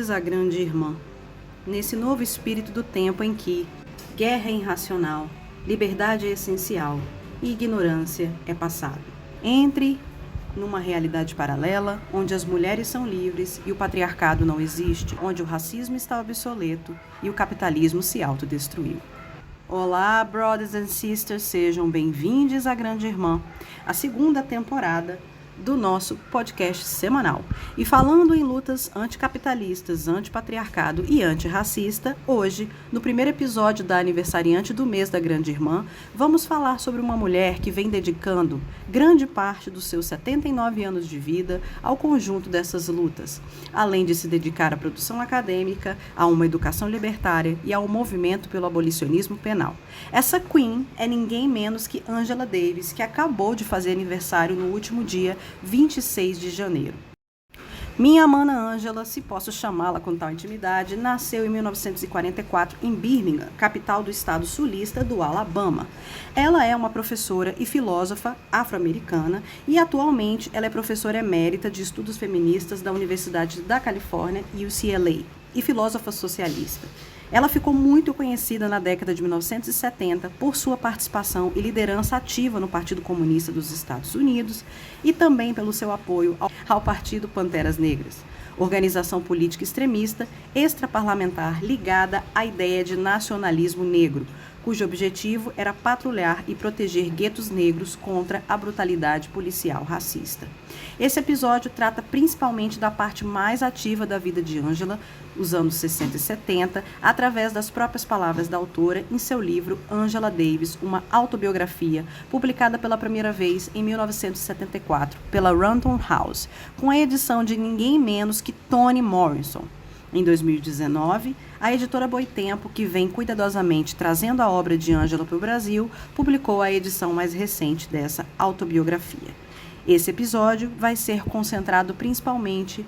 Bem-vindes à Grande Irmã, nesse novo espírito do tempo em que guerra é irracional, liberdade é essencial e ignorância é passado. Entre numa realidade paralela, onde as mulheres são livres e o patriarcado não existe, onde o racismo está obsoleto e o capitalismo se autodestruiu. Olá, brothers and sisters, sejam bem-vindos à Grande Irmã, a segunda temporada do nosso podcast semanal. E falando em lutas anticapitalistas, antipatriarcado e antirracista, hoje, no primeiro episódio da aniversariante do mês da Grande Irmã, vamos falar sobre uma mulher que vem dedicando grande parte dos seus 79 anos de vida ao conjunto dessas lutas, além de se dedicar à produção acadêmica, a uma educação libertária e ao movimento pelo abolicionismo penal. Essa queen é ninguém menos que Angela Davis, que acabou de fazer aniversário no último dia 26 de janeiro. Minha mana Angela, se posso chamá-la com tal intimidade, nasceu em 1944 em Birmingham, capital do estado sulista do Alabama. Ela é uma professora e filósofa afro-americana e atualmente ela é professora emérita de estudos feministas da Universidade da Califórnia, UCLA, e filósofa socialista. Ela ficou muito conhecida na década de 1970 por sua participação e liderança ativa no Partido Comunista dos Estados Unidos e também pelo seu apoio ao Partido Panteras Negras, organização política extremista extraparlamentar ligada à ideia de nacionalismo negro, cujo objetivo era patrulhar e proteger guetos negros contra a brutalidade policial racista. Esse episódio trata principalmente da parte mais ativa da vida de Angela, os anos 60 e 70, através das próprias palavras da autora em seu livro Angela Davis, uma autobiografia, publicada pela primeira vez em 1974 pela Random House, com a edição de ninguém menos que Toni Morrison. Em 2019, a editora Boitempo, que vem cuidadosamente trazendo a obra de Angela para o Brasil, publicou a edição mais recente dessa autobiografia. Esse episódio vai ser concentrado principalmente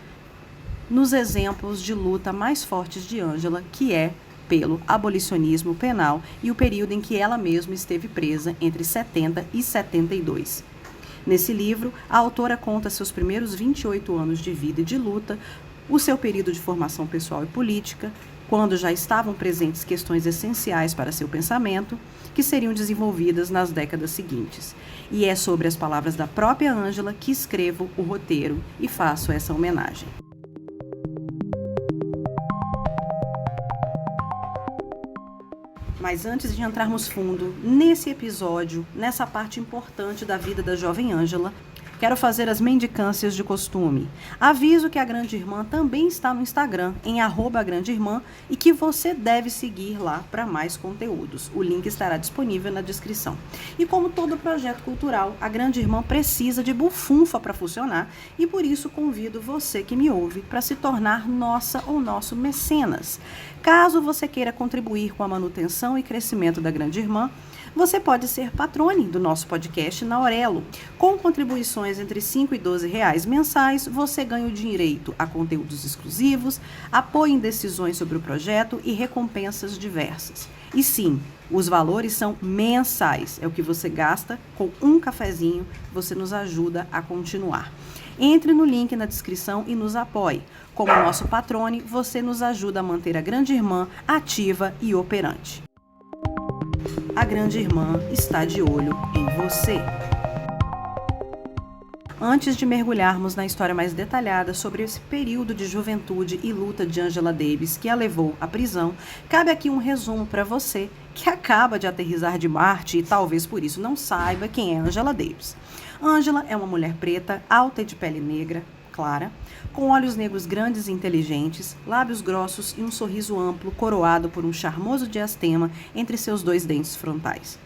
nos exemplos de luta mais fortes de Angela, que é pelo abolicionismo penal e o período em que ela mesma esteve presa entre 70 e 72. Nesse livro, a autora conta seus primeiros 28 anos de vida e de luta, o seu período de formação pessoal e política, quando já estavam presentes questões essenciais para seu pensamento, que seriam desenvolvidas nas décadas seguintes. E é sobre as palavras da própria Angela que escrevo o roteiro e faço essa homenagem. Mas antes de entrarmos fundo nesse episódio, nessa parte importante da vida da jovem Angela, quero fazer as mendicâncias de costume. Aviso que a Grande Irmã também está no Instagram, em @grandeirmã, e que você deve seguir lá para mais conteúdos. O link estará disponível na descrição. E como todo projeto cultural, a Grande Irmã precisa de bufunfa para funcionar, e por isso convido você que me ouve para se tornar nossa ou nosso mecenas. Caso você queira contribuir com a manutenção e crescimento da Grande Irmã, você pode ser patrone do nosso podcast na Aurelo. Com contribuições entre R$ 5 e R$ 12 mensais, você ganha o direito a conteúdos exclusivos, apoio em decisões sobre o projeto e recompensas diversas. E sim, os valores são mensais, é o que você gasta com um cafezinho, você nos ajuda a continuar. Entre no link na descrição e nos apoie. Como nosso patrone, você nos ajuda a manter a Grande Irmã ativa e operante. A Grande Irmã está de olho em você. Antes de mergulharmos na história mais detalhada sobre esse período de juventude e luta de Angela Davis que a levou à prisão, cabe aqui um resumo para você que acaba de aterrissar de Marte e talvez por isso não saiba quem é Angela Davis. Angela é uma mulher preta, alta e de pele negra, clara, com olhos negros grandes e inteligentes, lábios grossos e um sorriso amplo coroado por um charmoso diastema entre seus dois dentes frontais.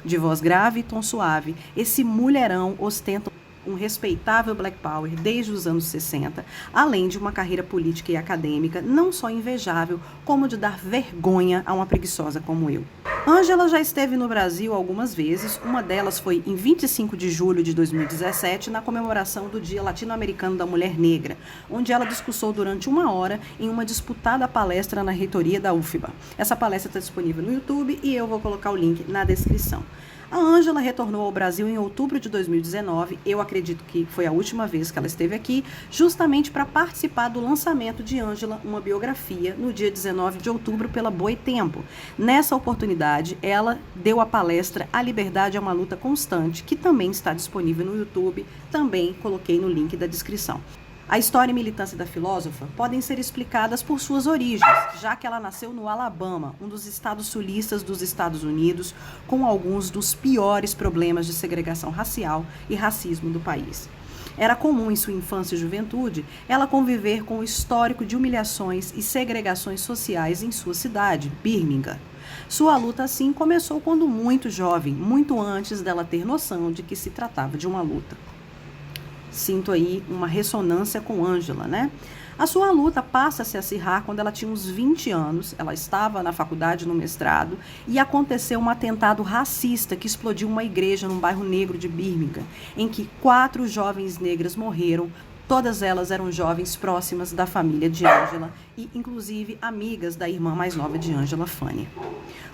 De voz grave e tom suave, esse mulherão ostenta um respeitável Black Power desde os anos 60, além de uma carreira política e acadêmica não só invejável, como de dar vergonha a uma preguiçosa como eu. Angela já esteve no Brasil algumas vezes, uma delas foi em 25 de julho de 2017, na comemoração do Dia Latino-Americano da Mulher Negra, onde ela discursou durante 1 hora em uma disputada palestra na reitoria da UFBA. Essa palestra está disponível no YouTube e eu vou colocar o link na descrição. A Ângela retornou ao Brasil em outubro de 2019, eu acredito que foi a última vez que ela esteve aqui, justamente para participar do lançamento de Ângela, uma biografia, no dia 19 de outubro pela Boitempo. Nessa oportunidade, ela deu a palestra A Liberdade é uma Luta Constante, que também está disponível no YouTube, também coloquei no link da descrição. A história e militância da filósofa podem ser explicadas por suas origens, já que ela nasceu no Alabama, um dos estados sulistas dos Estados Unidos, com alguns dos piores problemas de segregação racial e racismo do país. Era comum em sua infância e juventude ela conviver com o histórico de humilhações e segregações sociais em sua cidade, Birmingham. Sua luta, assim, começou quando muito jovem, muito antes dela ter noção de que se tratava de uma luta. Sinto aí uma ressonância com Ângela, né? A sua luta passa a se acirrar quando ela tinha uns 20 anos, ela estava na faculdade, no mestrado, e aconteceu um atentado racista que explodiu uma igreja num bairro negro de Birmingham, em que 4 jovens negras morreram. Todas elas eram jovens próximas da família de Ângela e, inclusive, amigas da irmã mais nova de Ângela, Fanny.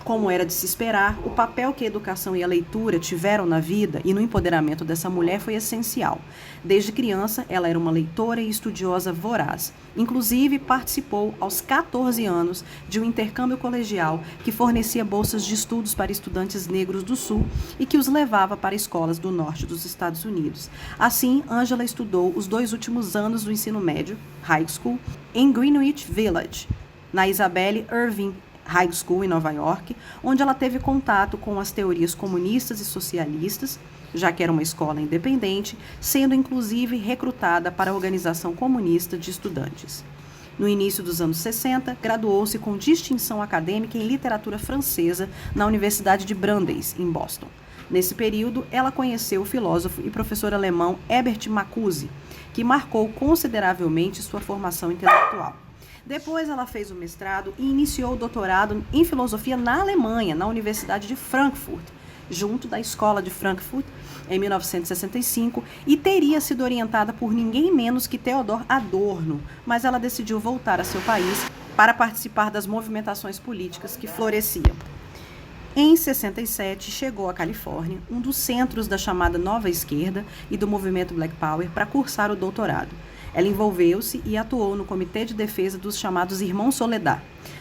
Como era de se esperar, o papel que a educação e a leitura tiveram na vida e no empoderamento dessa mulher foi essencial. Desde criança, ela era uma leitora e estudiosa voraz. Inclusive, participou, aos 14 anos, de um intercâmbio colegial que fornecia bolsas de estudos para estudantes negros do Sul e que os levava para escolas do norte dos Estados Unidos. Assim, Ângela estudou os 2 últimos anos do ensino médio, high school, em Greenwich Village, na Isabelle Irving High School em Nova York, onde ela teve contato com as teorias comunistas e socialistas, já que era uma escola independente, sendo inclusive recrutada para a Organização Comunista de Estudantes. No início dos anos 60, graduou-se com distinção acadêmica em literatura francesa na Universidade de Brandeis, em Boston. Nesse período, ela conheceu o filósofo e professor alemão Herbert Marcuse, que marcou consideravelmente sua formação intelectual. Depois ela fez o mestrado e iniciou o doutorado em filosofia na Alemanha, na Universidade de Frankfurt, junto da Escola de Frankfurt, em 1965, e teria sido orientada por ninguém menos que Theodor Adorno, mas ela decidiu voltar a seu país para participar das movimentações políticas que floresciam. Em 67, chegou à Califórnia, um dos centros da chamada Nova Esquerda e do movimento Black Power, para cursar o doutorado. Ela envolveu-se e atuou no Comitê de Defesa dos chamados Irmãos Soledad,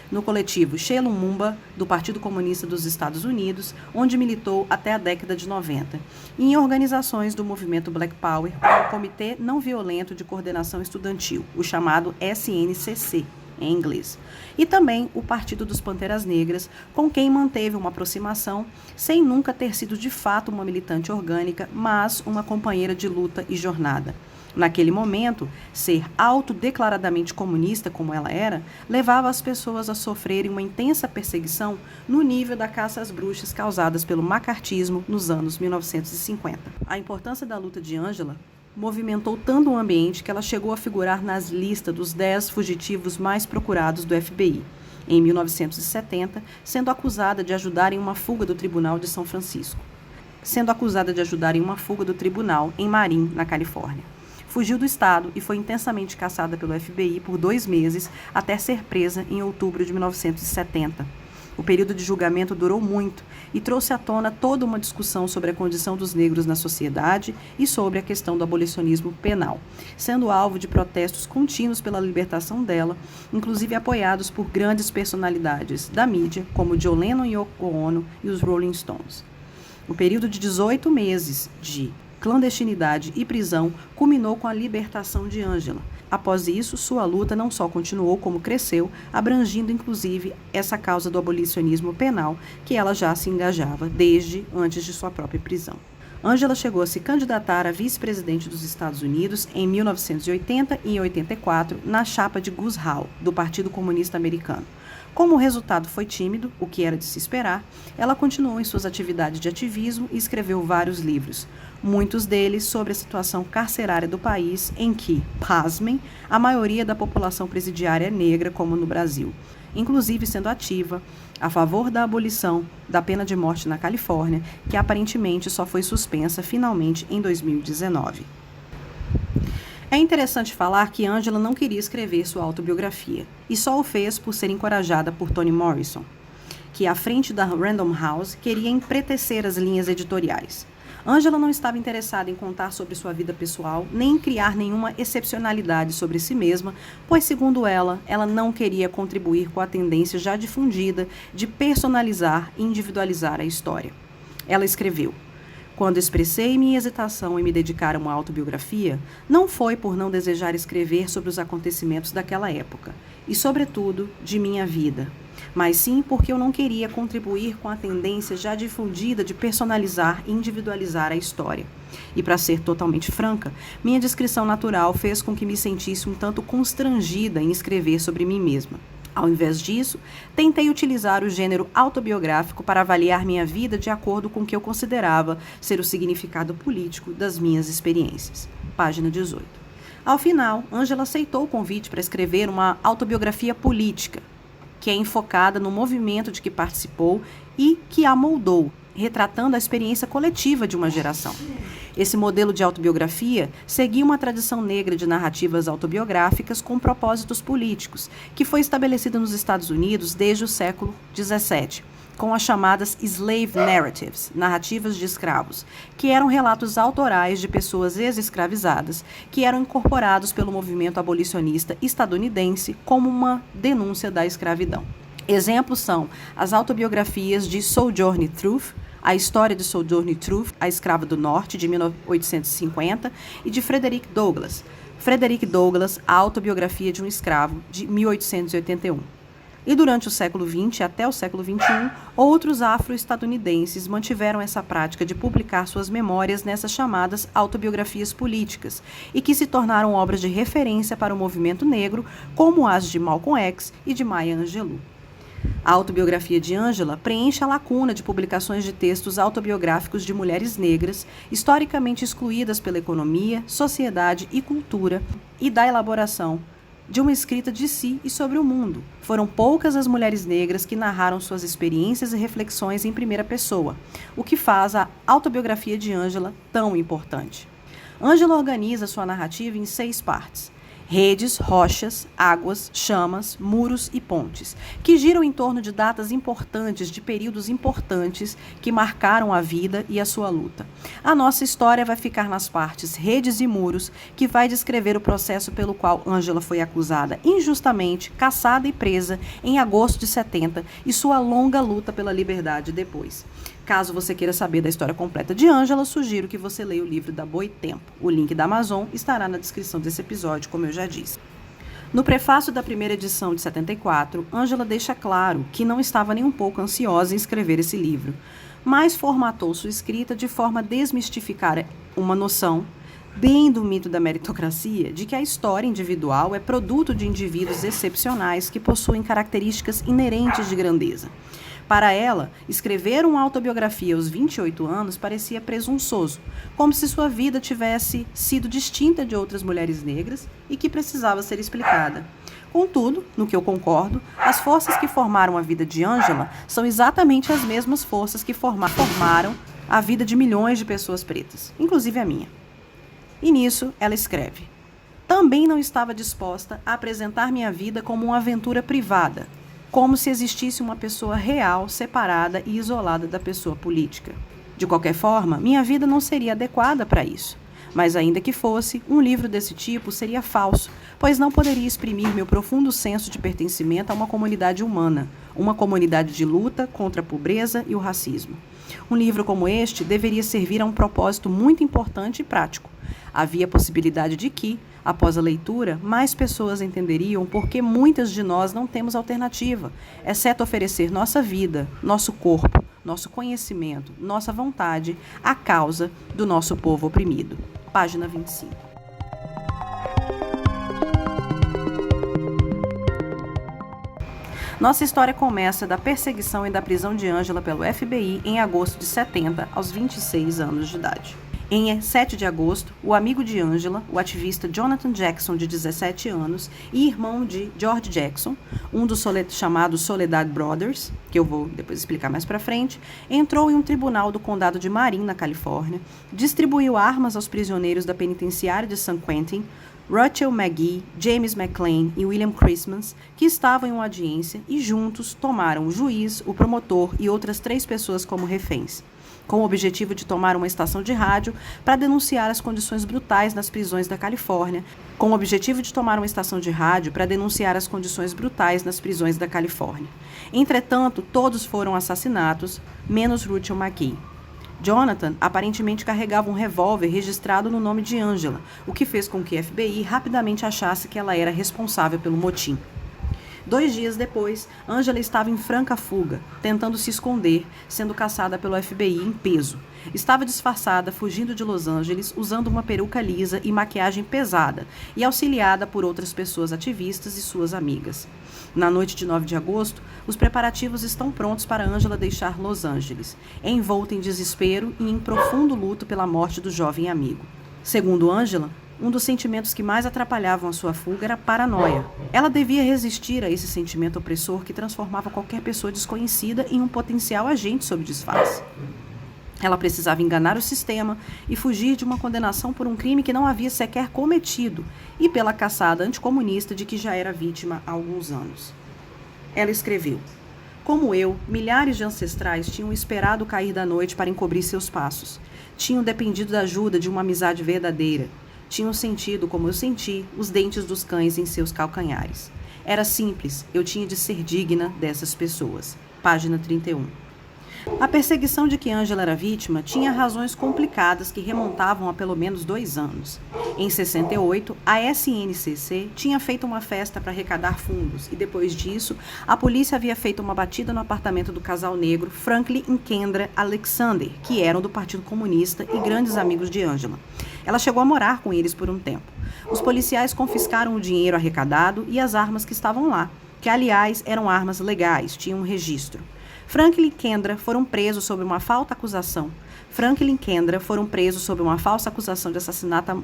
no coletivo Che Lumumba, do Partido Comunista dos Estados Unidos, onde militou até a década de 90, e em organizações do movimento Black Power, como o Comitê Não Violento de Coordenação Estudantil, o chamado SNCC, em inglês, e também o Partido dos Panteras Negras, com quem manteve uma aproximação, sem nunca ter sido de fato uma militante orgânica, mas uma companheira de luta e jornada. Naquele momento, ser autodeclaradamente comunista como ela era, levava as pessoas a sofrerem uma intensa perseguição no nível da caça às bruxas causadas pelo macartismo nos anos 1950. A importância da luta de Ângela movimentou tanto o ambiente que ela chegou a figurar nas listas dos 10 fugitivos mais procurados do FBI, em 1970, sendo acusada de ajudar em uma fuga do Tribunal de São Francisco. Em Marin, na Califórnia. Fugiu do estado e foi intensamente caçada pelo FBI por 2 meses até ser presa em outubro de 1970. O período de julgamento durou muito e trouxe à tona toda uma discussão sobre a condição dos negros na sociedade e sobre a questão do abolicionismo penal, sendo alvo de protestos contínuos pela libertação dela, inclusive apoiados por grandes personalidades da mídia, como John Lennon e Yoko Ono e os Rolling Stones. O período de 18 meses de clandestinidade e prisão culminou com a libertação de Ângela. Após isso, sua luta não só continuou, como cresceu, abrangindo inclusive essa causa do abolicionismo penal que ela já se engajava desde antes de sua própria prisão. Ângela chegou a se candidatar a vice-presidente dos Estados Unidos em 1980 e 84 na chapa de Gus Hall, do Partido Comunista Americano. Como o resultado foi tímido, o que era de se esperar, ela continuou em suas atividades de ativismo e escreveu vários livros, muitos deles sobre a situação carcerária do país, em que, pasmem, a maioria da população presidiária é negra, como no Brasil, inclusive sendo ativa a favor da abolição da pena de morte na Califórnia, que aparentemente só foi suspensa finalmente em 2019. É interessante falar que Ângela não queria escrever sua autobiografia, e só o fez por ser encorajada por Toni Morrison, que, à frente da Random House, queria empretecer as linhas editoriais. Ângela não estava interessada em contar sobre sua vida pessoal, nem em criar nenhuma excepcionalidade sobre si mesma, pois, segundo ela não queria contribuir com a tendência já difundida de personalizar e individualizar a história. Ela escreveu: "Quando expressei minha hesitação em me dedicar a uma autobiografia, não foi por não desejar escrever sobre os acontecimentos daquela época, e, sobretudo, de minha vida, mas sim porque eu não queria contribuir com a tendência já difundida de personalizar e individualizar a história. E, para ser totalmente franca, minha descrição natural fez com que me sentisse um tanto constrangida em escrever sobre mim mesma. Ao invés disso, tentei utilizar o gênero autobiográfico para avaliar minha vida de acordo com o que eu considerava ser o significado político das minhas experiências." Página 18. Ao final, Ângela aceitou o convite para escrever uma autobiografia política, que é enfocada no movimento de que participou e que a moldou, retratando a experiência coletiva de uma geração. Esse modelo de autobiografia seguia uma tradição negra de narrativas autobiográficas com propósitos políticos, que foi estabelecida nos Estados Unidos desde o século XVII, com as chamadas slave narratives, narrativas de escravos, que eram relatos autorais de pessoas ex-escravizadas, que eram incorporados pelo movimento abolicionista estadunidense como uma denúncia da escravidão. Exemplos são as autobiografias de Sojourner Truth, A História de Sojourner Truth, A Escrava do Norte, de 1850, e de Frederick Douglass, A Autobiografia de um Escravo, de 1881. E durante o século XX até o século XXI, outros afro-estadunidenses mantiveram essa prática de publicar suas memórias nessas chamadas autobiografias políticas, e que se tornaram obras de referência para o movimento negro, como as de Malcolm X e de Maya Angelou. A autobiografia de Ângela preenche a lacuna de publicações de textos autobiográficos de mulheres negras, historicamente excluídas pela economia, sociedade e cultura, e da elaboração de uma escrita de si e sobre o mundo. Foram poucas as mulheres negras que narraram suas experiências e reflexões em primeira pessoa, o que faz a autobiografia de Ângela tão importante. Ângela organiza sua narrativa em 6 partes: redes, rochas, águas, chamas, muros e pontes, que giram em torno de datas importantes, de períodos importantes que marcaram a vida e a sua luta. A nossa história vai ficar nas partes redes e muros, que vai descrever o processo pelo qual Ângela foi acusada injustamente, caçada e presa em agosto de 70 e sua longa luta pela liberdade depois. Caso você queira saber da história completa de Ângela, sugiro que você leia o livro da Boitempo. O link da Amazon estará na descrição desse episódio, como eu já disse. No prefácio da primeira edição de 74, Ângela deixa claro que não estava nem um pouco ansiosa em escrever esse livro, mas formatou sua escrita de forma a desmistificar uma noção, bem do mito da meritocracia, de que a história individual é produto de indivíduos excepcionais que possuem características inerentes de grandeza. Para ela, escrever uma autobiografia aos 28 anos parecia presunçoso, como se sua vida tivesse sido distinta de outras mulheres negras e que precisava ser explicada. Contudo, no que eu concordo, as forças que formaram a vida de Ângela são exatamente as mesmas forças que formaram a vida de milhões de pessoas pretas, inclusive a minha. E nisso, ela escreve: "Também não estava disposta a apresentar minha vida como uma aventura privada, como se existisse uma pessoa real, separada e isolada da pessoa política. De qualquer forma, minha vida não seria adequada para isso. Mas ainda que fosse, um livro desse tipo seria falso, pois não poderia exprimir meu profundo senso de pertencimento a uma comunidade humana, uma comunidade de luta contra a pobreza e o racismo. Um livro como este deveria servir a um propósito muito importante e prático. Havia a possibilidade de que, após a leitura, mais pessoas entenderiam por que muitas de nós não temos alternativa, exceto oferecer nossa vida, nosso corpo, nosso conhecimento, nossa vontade à causa do nosso povo oprimido." Página 25. Nossa história começa da perseguição e da prisão de Ângela pelo FBI em agosto de 70, aos 26 anos de idade. Em 7 de agosto, o amigo de Ângela, o ativista Jonathan Jackson, de 17 anos, e irmão de George Jackson, um dos chamados Soledad Brothers, que eu vou depois explicar mais pra frente, entrou em um tribunal do condado de Marin, na Califórnia, distribuiu armas aos prisioneiros da penitenciária de San Quentin, Rachel McGee, James McClain e William Christmas, que estavam em uma audiência e juntos tomaram o juiz, o promotor e outras 3 pessoas como reféns, com o objetivo de tomar uma estação de rádio para denunciar as condições brutais nas prisões da Califórnia, Entretanto, todos foram assassinados, menos Rachel McGee. Jonathan aparentemente carregava um revólver registrado no nome de Angela, o que fez com que a FBI rapidamente achasse que ela era responsável pelo motim. 2 dias depois, Angela estava em franca fuga, tentando se esconder, sendo caçada pelo FBI em peso. Estava disfarçada, fugindo de Los Angeles, usando uma peruca lisa e maquiagem pesada, e auxiliada por outras pessoas ativistas e suas amigas. Na noite de 9 de agosto, os preparativos estão prontos para Angela deixar Los Angeles, envolta em desespero e em profundo luto pela morte do jovem amigo. Segundo Angela, um dos sentimentos que mais atrapalhavam a sua fuga era a paranoia. Ela devia resistir a esse sentimento opressor que transformava qualquer pessoa desconhecida em um potencial agente sob disfarce. Ela precisava enganar o sistema e fugir de uma condenação por um crime que não havia sequer cometido e pela caçada anticomunista de que já era vítima há alguns anos. Ela escreveu: "Como eu, milhares de ancestrais tinham esperado o cair da noite para encobrir seus passos. Tinham dependido da ajuda de uma amizade verdadeira. Tinham sentido, como eu senti, os dentes dos cães em seus calcanhares. Era simples, eu tinha de ser digna dessas pessoas." Página 31. A perseguição de que Angela era vítima tinha razões complicadas que remontavam a pelo menos 2 anos. Em 68, a SNCC tinha feito uma festa para arrecadar fundos e, depois disso, a polícia havia feito uma batida no apartamento do casal negro Franklin e Kendra Alexander, que eram do Partido Comunista e grandes amigos de Angela. Ela chegou a morar com eles por um tempo. Os policiais confiscaram o dinheiro arrecadado e as armas que estavam lá, que, aliás, eram armas legais, tinham um registro. Franklin e Kendra foram presos sob uma falsa acusação. Franklin e Kendra foram presos sob uma falsa acusação de assassinato.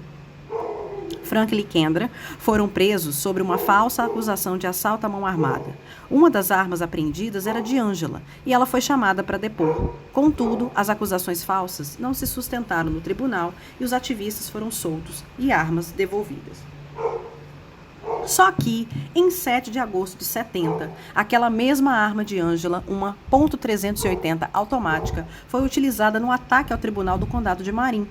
Franklin e Kendra foram presos sobre uma falsa acusação de assalto à mão armada. Uma das armas apreendidas era de Angela e ela foi chamada para depor. Contudo, as acusações falsas não se sustentaram no tribunal e os ativistas foram soltos e armas devolvidas. Só que, em 7 de agosto de 70, aquela mesma arma de Angela, uma .380 automática, foi utilizada no ataque ao tribunal do condado de Marin,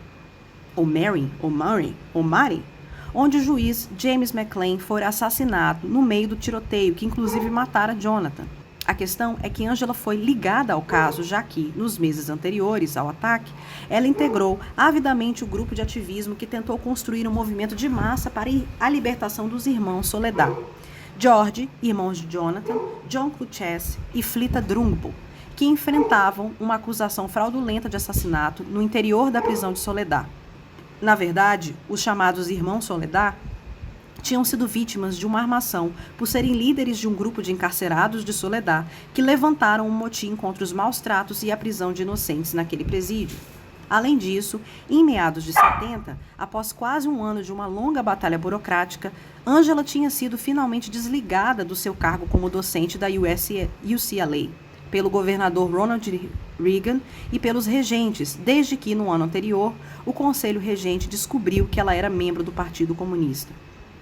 onde o juiz James McClain foi assassinado no meio do tiroteio, que inclusive matara Jonathan. A questão é que Angela foi ligada ao caso, já que, nos meses anteriores ao ataque, ela integrou avidamente o grupo de ativismo que tentou construir um movimento de massa para a libertação dos irmãos Soledad. George, irmãos de Jonathan, John Kuchess e Flita Drumbo, que enfrentavam uma acusação fraudulenta de assassinato no interior da prisão de Soledad. Na verdade, os chamados irmãos Soledad tinham sido vítimas de uma armação por serem líderes de um grupo de encarcerados de Soledad que levantaram um motim contra os maus tratos e a prisão de inocentes naquele presídio. Além disso, em meados de 70, após quase um ano de uma longa batalha burocrática, Angela tinha sido finalmente desligada do seu cargo como docente da UCLA, pelo governador Ronald Reagan e pelos regentes, desde que, no ano anterior, o Conselho Regente descobriu que ela era membro do Partido Comunista.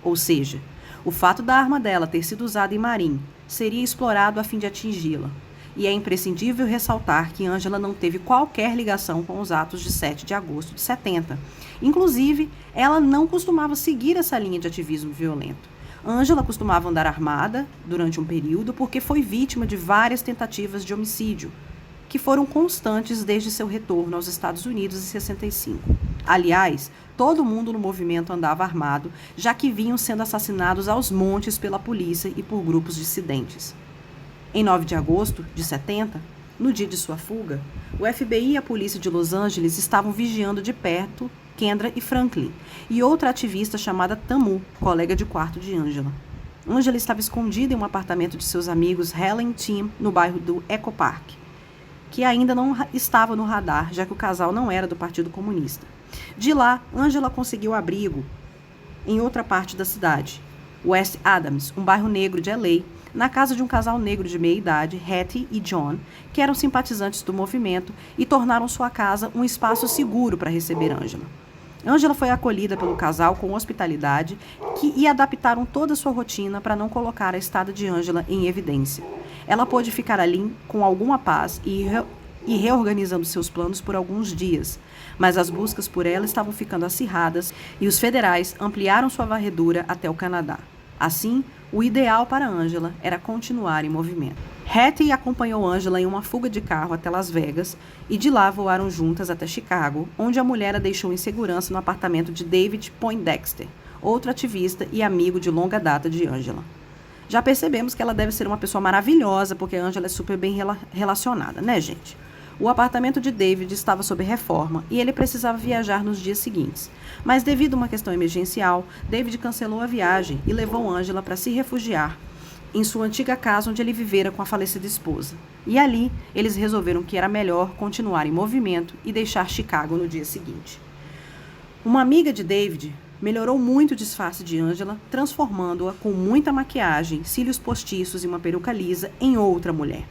Ou seja, o fato da arma dela ter sido usada em Marin seria explorado a fim de atingi-la. E é imprescindível ressaltar que Angela não teve qualquer ligação com os atos de 7 de agosto de 70. Inclusive, ela não costumava seguir essa linha de ativismo violento. Angela costumava andar armada durante um período porque foi vítima de várias tentativas de homicídio, que foram constantes desde seu retorno aos Estados Unidos em 65. Aliás, todo mundo no movimento andava armado, já que vinham sendo assassinados aos montes pela polícia e por grupos dissidentes. Em 9 de agosto de 70, no dia de sua fuga, o FBI e a polícia de Los Angeles estavam vigiando de perto Kendra e Franklin, e outra ativista chamada Tamu, colega de quarto de Angela. Angela estava escondida em um apartamento de seus amigos Helen e Tim, no bairro do Echo Park, que ainda não estava no radar, já que o casal não era do Partido Comunista. De lá, Angela conseguiu abrigo em outra parte da cidade, West Adams, um bairro negro de LA, na casa de um casal negro de meia-idade, Hattie e John, que eram simpatizantes do movimento e tornaram sua casa um espaço seguro para receber Angela. Angela foi acolhida pelo casal com hospitalidade e adaptaram toda a sua rotina para não colocar a estada de Angela em evidência. Ela pôde ficar ali com alguma paz e reorganizando seus planos por alguns dias, mas as buscas por ela estavam ficando acirradas e os federais ampliaram sua varredura até o Canadá. Assim, o ideal para Angela era continuar em movimento. Hattie acompanhou Angela em uma fuga de carro até Las Vegas e de lá voaram juntas até Chicago, onde a mulher a deixou em segurança no apartamento de David Poindexter, outro ativista e amigo de longa data de Angela. Já percebemos que ela deve ser uma pessoa maravilhosa, porque a Angela é super bem relacionada, né, gente? O apartamento de David estava sob reforma e ele precisava viajar nos dias seguintes. Mas devido a uma questão emergencial, David cancelou a viagem e levou Angela para se refugiar em sua antiga casa onde ele vivera com a falecida esposa. E ali, eles resolveram que era melhor continuar em movimento e deixar Chicago no dia seguinte. Uma amiga de David melhorou muito o disfarce de Angela, transformando-a com muita maquiagem, cílios postiços e uma peruca lisa em outra mulher.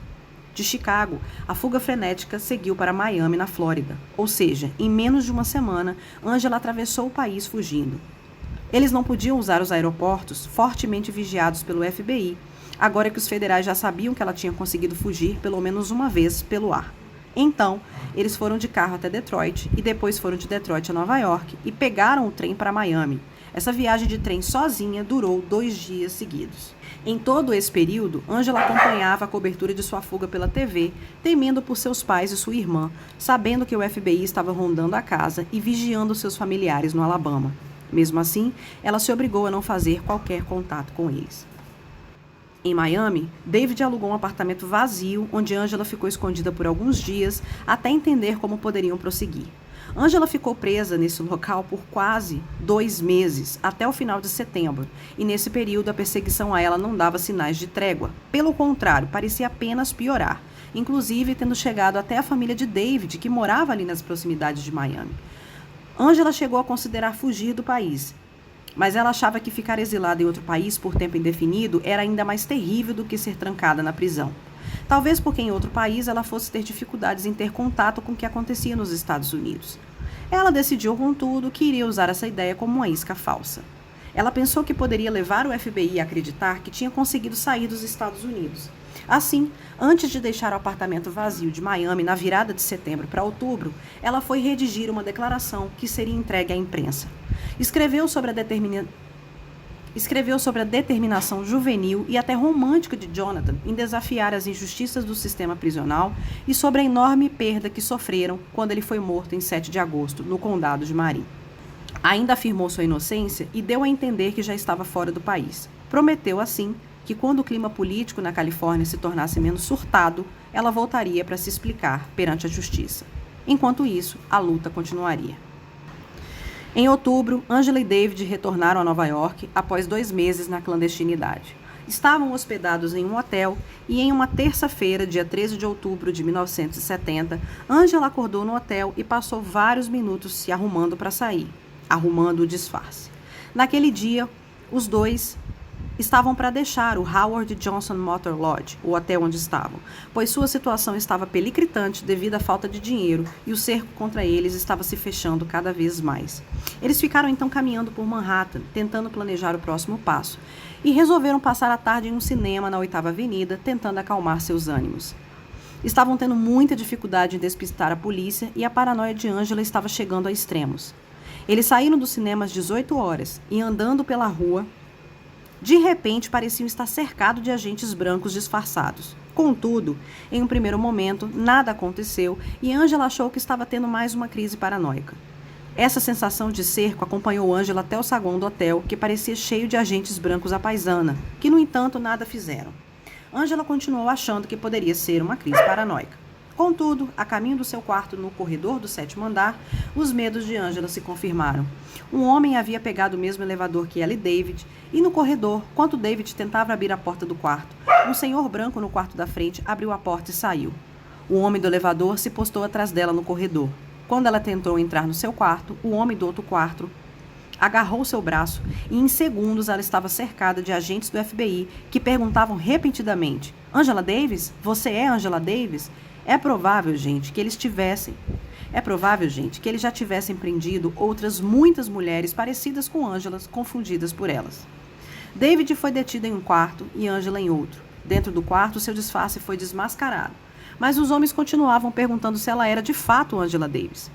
De Chicago, a fuga frenética seguiu para Miami, na Flórida. Ou seja, em menos de uma semana, Angela atravessou o país fugindo. Eles não podiam usar os aeroportos, fortemente vigiados pelo FBI, agora que os federais já sabiam que ela tinha conseguido fugir pelo menos uma vez pelo ar. Então, eles foram de carro até Detroit e depois foram de Detroit a Nova York e pegaram o trem para Miami. Essa viagem de trem sozinha durou 2 dias seguidos. Em todo esse período, Angela acompanhava a cobertura de sua fuga pela TV, temendo por seus pais e sua irmã, sabendo que o FBI estava rondando a casa e vigiando seus familiares no Alabama. Mesmo assim, ela se obrigou a não fazer qualquer contato com eles. Em Miami, David alugou um apartamento vazio, onde Angela ficou escondida por alguns dias, até entender como poderiam prosseguir. Angela ficou presa nesse local por quase 2 meses, até o final de setembro, e nesse período a perseguição a ela não dava sinais de trégua. Pelo contrário, parecia apenas piorar, inclusive tendo chegado até a família de David, que morava ali nas proximidades de Miami. Angela chegou a considerar fugir do país, mas ela achava que ficar exilada em outro país por tempo indefinido era ainda mais terrível do que ser trancada na prisão. Talvez porque em outro país ela fosse ter dificuldades em ter contato com o que acontecia nos Estados Unidos. Ela decidiu, contudo, que iria usar essa ideia como uma isca falsa. Ela pensou que poderia levar o FBI a acreditar que tinha conseguido sair dos Estados Unidos. Assim, antes de deixar o apartamento vazio de Miami na virada de setembro para outubro, ela foi redigir uma declaração que seria entregue à imprensa. Escreveu sobre a determinação juvenil e até romântica de Jonathan em desafiar as injustiças do sistema prisional e sobre a enorme perda que sofreram quando ele foi morto em 7 de agosto, no condado de Marin. Ainda afirmou sua inocência e deu a entender que já estava fora do país. Prometeu, assim, que quando o clima político na Califórnia se tornasse menos surtado, ela voltaria para se explicar perante a justiça. Enquanto isso, a luta continuaria. Em outubro, Angela e David retornaram a Nova York após 2 meses na clandestinidade. Estavam hospedados em um hotel e em uma terça-feira, dia 13 de outubro de 1970, Angela acordou no hotel e passou vários minutos se arrumando para sair, arrumando o disfarce. Naquele dia, os dois estavam para deixar o Howard Johnson Motor Lodge, o hotel onde estavam, pois sua situação estava periclitante devido à falta de dinheiro e o cerco contra eles estava se fechando cada vez mais. Eles ficaram então caminhando por Manhattan, tentando planejar o próximo passo, e resolveram passar a tarde em um cinema na 8ª Avenida, tentando acalmar seus ânimos. Estavam tendo muita dificuldade em despistar a polícia e a paranoia de Angela estava chegando a extremos. Eles saíram do cinema às 18 horas e, andando pela rua, de repente pareciam estar cercados de agentes brancos disfarçados. Contudo, em um primeiro momento, nada aconteceu e Angela achou que estava tendo mais uma crise paranoica. Essa sensação de cerco acompanhou Angela até o saguão do hotel, que parecia cheio de agentes brancos à paisana, que, no entanto, nada fizeram. Angela continuou achando que poderia ser uma crise paranoica. Contudo, a caminho do seu quarto no corredor do 7º andar, os medos de Angela se confirmaram. Um homem havia pegado o mesmo elevador que ela e David, e no corredor, enquanto David tentava abrir a porta do quarto, um senhor branco no quarto da frente abriu a porta e saiu. O homem do elevador se postou atrás dela no corredor. Quando ela tentou entrar no seu quarto, o homem do outro quarto agarrou seu braço e em segundos ela estava cercada de agentes do FBI que perguntavam repetidamente: Angela Davis? Você é Angela Davis? É provável, gente, que eles tivessem. É provável, gente, que eles já tivessem prendido outras muitas mulheres parecidas com Angela, confundidas por elas. David foi detido em um quarto e Angela em outro. Dentro do quarto, seu disfarce foi desmascarado, mas os homens continuavam perguntando se ela era de fato Angela Davis.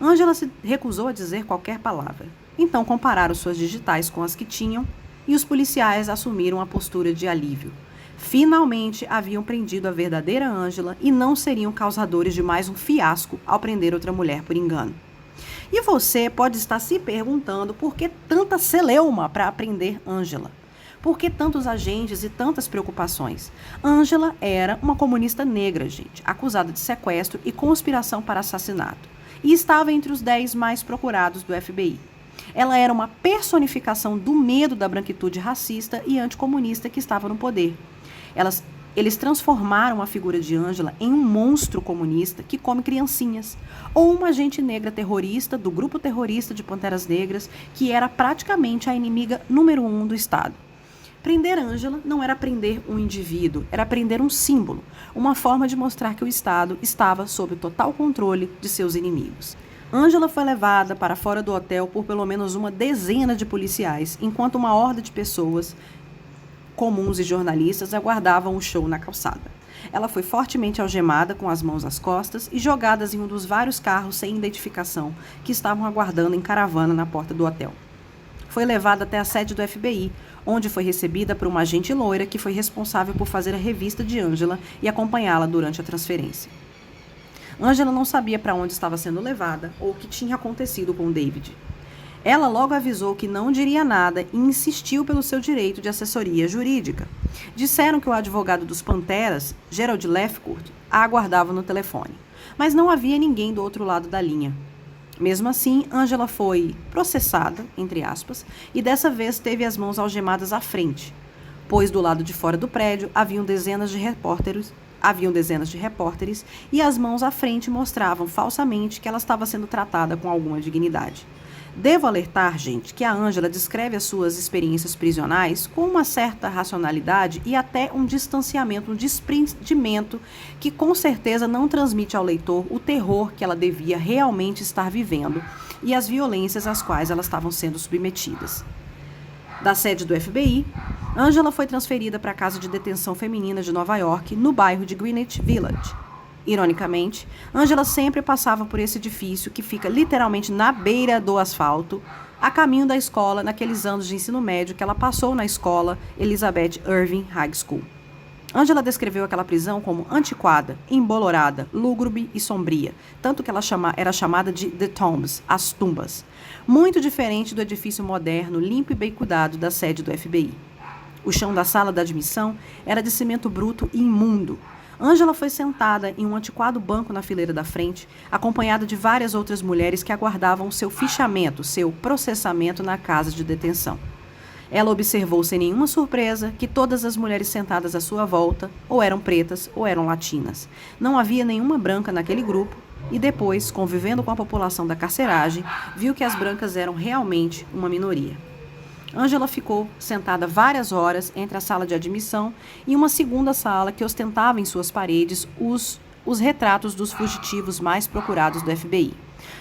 Angela se recusou a dizer qualquer palavra. Então compararam suas digitais com as que tinham e os policiais assumiram a postura de alívio. Finalmente haviam prendido a verdadeira Angela e não seriam causadores de mais um fiasco ao prender outra mulher por engano. E você pode estar se perguntando por que tanta celeuma para prender Angela? Por que tantos agentes e tantas preocupações? Angela era uma comunista negra, gente, acusada de sequestro e conspiração para assassinato, e estava entre os 10 mais procurados do FBI. Ela era uma personificação do medo da branquitude racista e anticomunista que estava no poder. Eles transformaram a figura de Angela em um monstro comunista que come criancinhas, ou uma agente negra terrorista do grupo terrorista de Panteras Negras, que era praticamente a inimiga número 1 do Estado. Prender Angela não era prender um indivíduo, era prender um símbolo, uma forma de mostrar que o Estado estava sob o total controle de seus inimigos. Angela foi levada para fora do hotel por pelo menos uma dezena de policiais, enquanto uma horda de pessoas comuns e jornalistas aguardavam o show na calçada. Ela foi fortemente algemada com as mãos às costas e jogadas em um dos vários carros sem identificação que estavam aguardando em caravana na porta do hotel. Foi levada até a sede do FBI, onde foi recebida por uma agente loira que foi responsável por fazer a revista de Angela e acompanhá-la durante a transferência. Angela não sabia para onde estava sendo levada ou o que tinha acontecido com David. Ela logo avisou que não diria nada e insistiu pelo seu direito de assessoria jurídica. Disseram que o advogado dos Panteras, Gerald Lefcourt, a aguardava no telefone, mas não havia ninguém do outro lado da linha. Mesmo assim, Angela foi processada, entre aspas, e dessa vez teve as mãos algemadas à frente, pois do lado de fora do prédio haviam dezenas de repórteres e as mãos à frente mostravam falsamente que ela estava sendo tratada com alguma dignidade. Devo alertar, gente, que a Angela descreve as suas experiências prisionais com uma certa racionalidade e até um distanciamento, um desprendimento que com certeza não transmite ao leitor o terror que ela devia realmente estar vivendo e as violências às quais elas estavam sendo submetidas. Da sede do FBI, Angela foi transferida para a casa de detenção feminina de Nova York, no bairro de Greenwich Village. Ironicamente, Angela sempre passava por esse edifício que fica literalmente na beira do asfalto, a caminho da escola naqueles anos de ensino médio que ela passou na escola Elizabeth Irving High School. Angela descreveu aquela prisão como antiquada, embolorada, lúgubre e sombria, tanto que ela era chamada de The Tombs, as tumbas, muito diferente do edifício moderno, limpo e bem cuidado da sede do FBI. O chão da sala da admissão era de cimento bruto e imundo. Angela foi sentada em um antiquado banco na fileira da frente, acompanhada de várias outras mulheres que aguardavam seu fichamento, seu processamento na casa de detenção. Ela observou sem nenhuma surpresa que todas as mulheres sentadas à sua volta ou eram pretas ou eram latinas. Não havia nenhuma branca naquele grupo e depois, convivendo com a população da carceragem, viu que as brancas eram realmente uma minoria. Angela ficou sentada várias horas entre a sala de admissão e uma segunda sala que ostentava em suas paredes os retratos dos fugitivos mais procurados do FBI.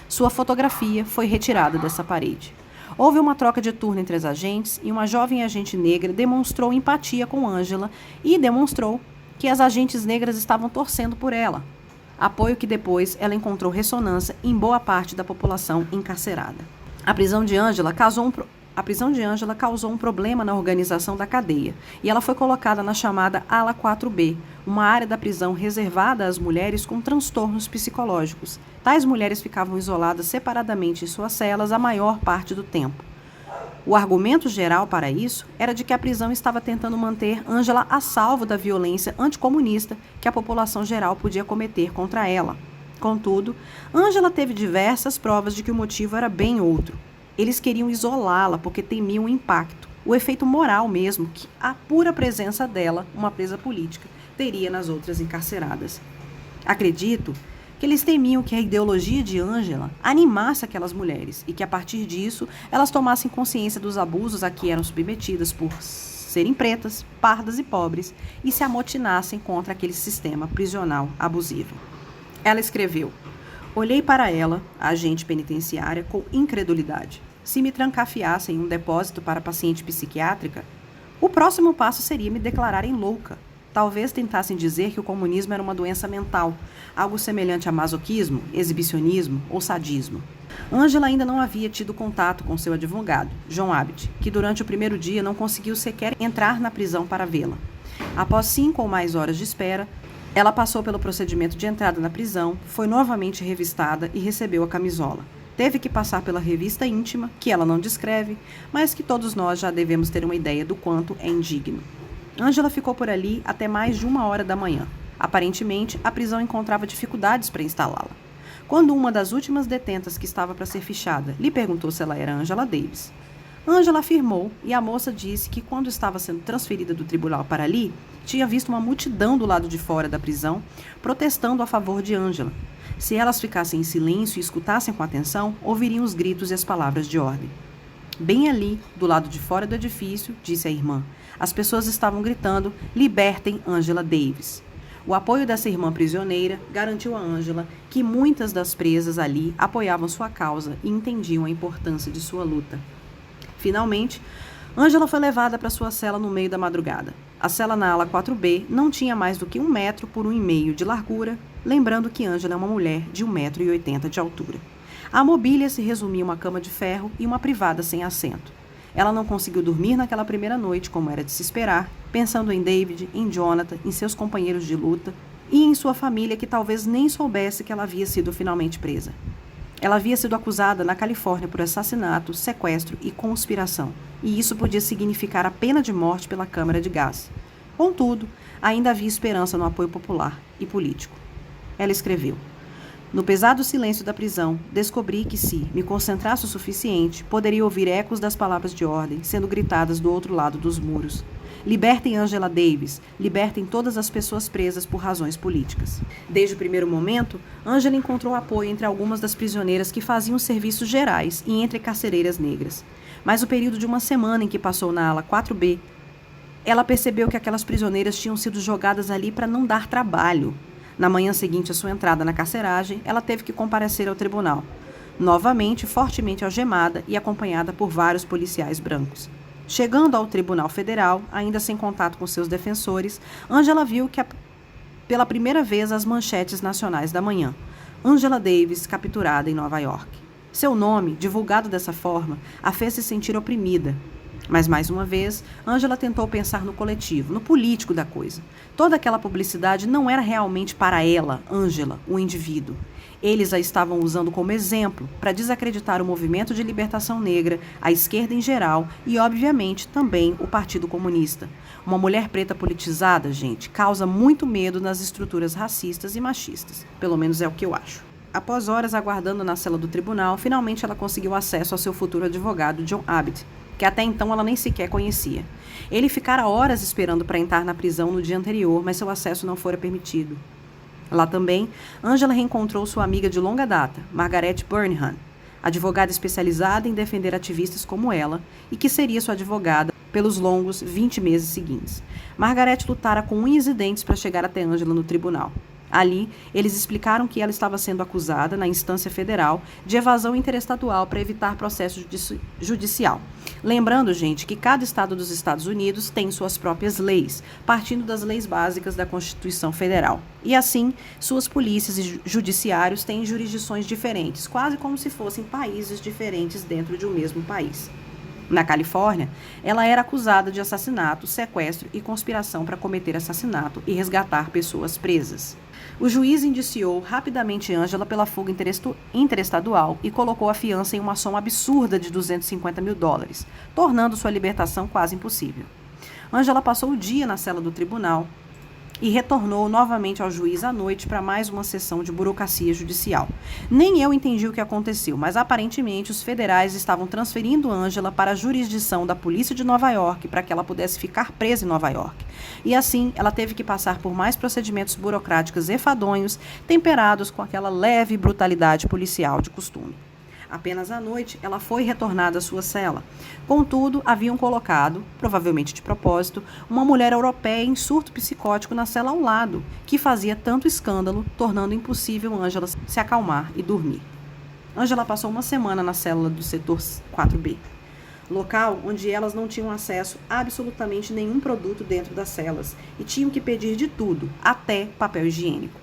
Sua fotografia foi retirada dessa parede. Houve uma troca de turno entre as agentes e uma jovem agente negra demonstrou empatia com Angela e demonstrou que as agentes negras estavam torcendo por ela, apoio que depois ela encontrou ressonância em boa parte da população encarcerada. A prisão de Angela causou um problema na organização da cadeia e ela foi colocada na chamada Ala 4B, uma área da prisão reservada às mulheres com transtornos psicológicos. Tais mulheres ficavam isoladas separadamente em suas celas a maior parte do tempo. O argumento geral para isso era de que a prisão estava tentando manter Angela a salvo da violência anticomunista que a população geral podia cometer contra ela. Contudo, Angela teve diversas provas de que o motivo era bem outro. Eles queriam isolá-la porque temiam o impacto, o efeito moral mesmo que a pura presença dela, uma presa política, teria nas outras encarceradas. Acredito que eles temiam que a ideologia de Angela animasse aquelas mulheres e que, a partir disso, elas tomassem consciência dos abusos a que eram submetidas por serem pretas, pardas e pobres e se amotinassem contra aquele sistema prisional abusivo. Ela escreveu: Olhei para ela, a agente penitenciária, com incredulidade. Se me trancafiassem em um depósito para paciente psiquiátrica, o próximo passo seria me declararem louca. Talvez tentassem dizer que o comunismo era uma doença mental, algo semelhante a masoquismo, exibicionismo ou sadismo. Ângela ainda não havia tido contato com seu advogado, John Abbott, que durante o primeiro dia não conseguiu sequer entrar na prisão para vê-la. Após 5 ou mais horas de espera, ela passou pelo procedimento de entrada na prisão, foi novamente revistada e recebeu a camisola. Teve que passar pela revista íntima, que ela não descreve, mas que todos nós já devemos ter uma ideia do quanto é indigno. Ângela ficou por ali até mais de 1h da manhã. Aparentemente, a prisão encontrava dificuldades para instalá-la. Quando uma das últimas detentas que estava para ser fichada lhe perguntou se ela era Angela Davis, Ângela afirmou e a moça disse que quando estava sendo transferida do tribunal para ali, tinha visto uma multidão do lado de fora da prisão protestando a favor de Ângela. Se elas ficassem em silêncio e escutassem com atenção, ouviriam os gritos e as palavras de ordem. Bem ali, do lado de fora do edifício, disse a irmã, as pessoas estavam gritando, libertem Angela Davis. O apoio dessa irmã prisioneira garantiu a Ângela que muitas das presas ali apoiavam sua causa e entendiam a importância de sua luta. Finalmente, Ângela foi levada para sua cela no meio da madrugada. A cela na ala 4B não tinha mais do que 1 metro por 1,5 de largura, lembrando que Ângela é uma mulher de 1,80 m de altura. A mobília se resumia em uma cama de ferro e uma privada sem assento. Ela não conseguiu dormir naquela primeira noite, como era de se esperar, pensando em David, em Jonathan, em seus companheiros de luta e em sua família que talvez nem soubesse que ela havia sido finalmente presa. Ela havia sido acusada na Califórnia por assassinato, sequestro e conspiração, e isso podia significar a pena de morte pela câmara de gás. Contudo, ainda havia esperança no apoio popular e político. Ela escreveu: no pesado silêncio da prisão, descobri que se me concentrasse o suficiente, poderia ouvir ecos das palavras de ordem sendo gritadas do outro lado dos muros. Libertem Angela Davis, libertem todas as pessoas presas por razões políticas. Desde o primeiro momento, Angela encontrou apoio entre algumas das prisioneiras que faziam serviços gerais e entre carcereiras negras. Mas o período de 1 semana em que passou na ala 4B, ela percebeu que aquelas prisioneiras tinham sido jogadas ali para não dar trabalho. Na manhã seguinte à sua entrada na carceragem, ela teve que comparecer ao tribunal, novamente fortemente algemada e acompanhada por vários policiais brancos. Chegando ao Tribunal Federal, ainda sem contato com seus defensores, Angela viu que pela primeira vez as manchetes nacionais da manhã. Angela Davis capturada em Nova York. Seu nome, divulgado dessa forma, a fez se sentir oprimida. Mas, mais uma vez, Angela tentou pensar no coletivo, no político da coisa. Toda aquela publicidade não era realmente para ela, Angela, o indivíduo. Eles a estavam usando como exemplo para desacreditar o movimento de libertação negra, a esquerda em geral e, obviamente, também o Partido Comunista. Uma mulher preta politizada, gente, causa muito medo nas estruturas racistas e machistas. Pelo menos é o que eu acho. Após horas aguardando na cela do tribunal, finalmente ela conseguiu acesso ao seu futuro advogado, John Abbott, que até então ela nem sequer conhecia. Ele ficara horas esperando para entrar na prisão no dia anterior, mas seu acesso não fora permitido. Lá também, Angela reencontrou sua amiga de longa data, Margaret Burnham, advogada especializada em defender ativistas como ela e que seria sua advogada pelos longos 20 meses seguintes. Margaret lutara com unhas e dentes para chegar até Angela no tribunal. Ali, eles explicaram que ela estava sendo acusada, na instância federal, de evasão interestadual para evitar processo judicial. Lembrando, gente, que cada estado dos Estados Unidos tem suas próprias leis, partindo das leis básicas da Constituição Federal. E assim, suas polícias e judiciários têm jurisdições diferentes, quase como se fossem países diferentes dentro de um mesmo país. Na Califórnia, ela era acusada de assassinato, sequestro e conspiração para cometer assassinato e resgatar pessoas presas. O juiz indiciou rapidamente Angela pela fuga interestadual e colocou a fiança em uma soma absurda de $250 mil, tornando sua libertação quase impossível. Angela passou o dia na cela do tribunal e retornou novamente ao juiz à noite para mais uma sessão de burocracia judicial. Nem eu entendi o que aconteceu, mas aparentemente os federais estavam transferindo Angela para a jurisdição da polícia de Nova York para que ela pudesse ficar presa em Nova York. E assim, ela teve que passar por mais procedimentos burocráticos enfadonhos, temperados com aquela leve brutalidade policial de costume. Apenas à noite, ela foi retornada à sua cela. Contudo, haviam colocado, provavelmente de propósito, uma mulher europeia em surto psicótico na cela ao lado, que fazia tanto escândalo, tornando impossível Ângela se acalmar e dormir. Ângela passou uma semana na célula do setor 4B, local onde elas não tinham acesso a absolutamente nenhum produto dentro das celas e tinham que pedir de tudo, até papel higiênico.